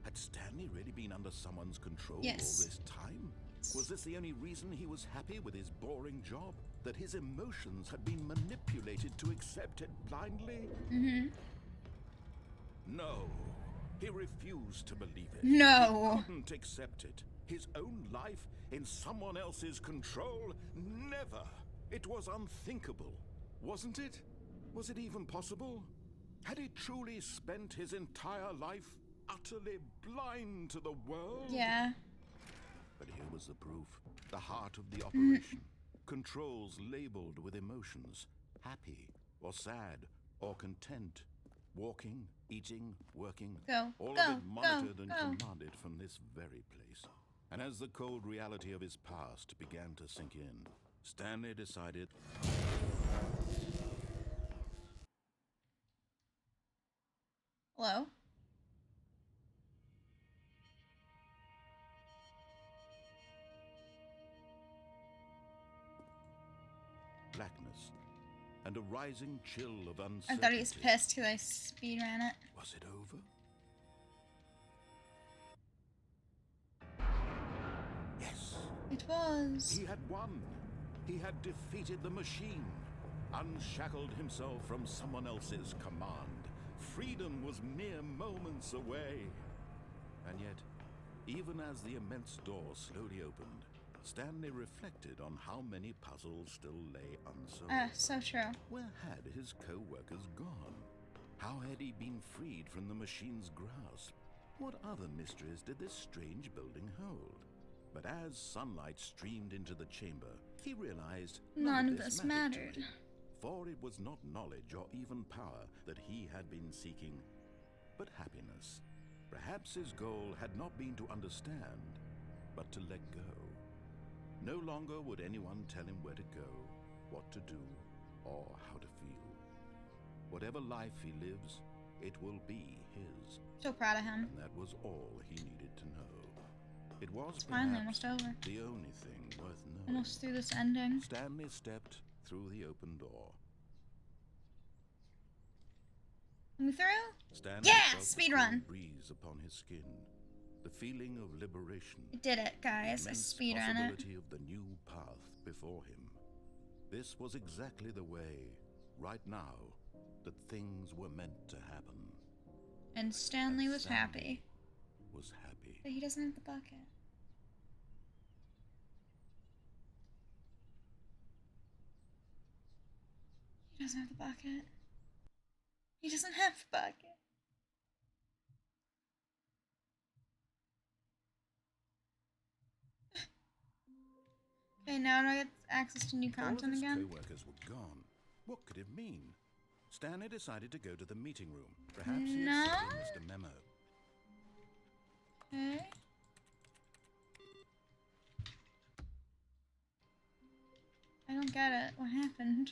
Had Stanley really been under someone's control Yes. all this time? Was this the only reason he was happy with his boring job? That his emotions had been manipulated to accept it blindly? Mm-hmm. No. He refused to believe it. No. He couldn't accept it. His own life in someone else's control? Never. It was unthinkable. Wasn't it? Was it even possible? Had he truly spent his entire life utterly blind to the world? Yeah. But here was the proof. The heart of the operation. Controls labeled with emotions. Happy, or sad, or content. Walking, eating, working. Go, all go, of it monitored go, and go. commanded from this very place. And as the cold reality of his past began to sink in, Stanley decided... Hello? blackness, and a rising chill of uncertainty. I thought he was pissed because I speed ran it. Was it over? Yes. It was. He had won. He had defeated the machine, unshackled himself from someone else's command. Freedom was mere moments away. And yet, even as the immense door slowly opened, Stanley reflected on how many puzzles still lay unsolved. So true. Where had his co-workers gone? How had he been freed from the machine's grasp? What other mysteries did this strange building hold? But as sunlight streamed into the chamber, he realized None of this mattered. to him, for it was not knowledge or even power that he had been seeking, but happiness. Perhaps his goal had not been to understand, but to let go. No longer would anyone tell him where to go, what to do, or how to feel. Whatever life he lives, it will be his. So proud of him. And that was all he needed to know. It was It's finally perhaps almost over. the only thing worth knowing. Almost through this ending. Stanley stepped through the open door. Am we through? Stanley Yeah! felt the Speed cool run. breeze upon his skin, the feeling of liberation. I did it, guys. I Immense speed ran it. possibility of the new path before him. This was exactly the way, right now, that things were meant to happen. And Stanley was happy. Was happy. But he doesn't have the bucket. He doesn't have the bucket. He doesn't have the bucket. Okay, now do I get access to new All of content his again? co-workers were gone. What could it mean? Stanley decided to go to the meeting room. Perhaps he No? had suddenly missed a memo. Okay. I don't get it. What happened?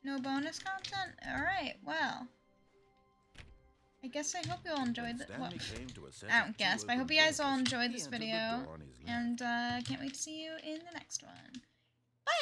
No bonus content? Alright, well. I guess I hope you all enjoyed it. Well, Stanley came to a set I of don't two guess, but I hope open you guys all doors. enjoyed He this entered the video. door on his left. And can't wait to see you in the next one. Bye!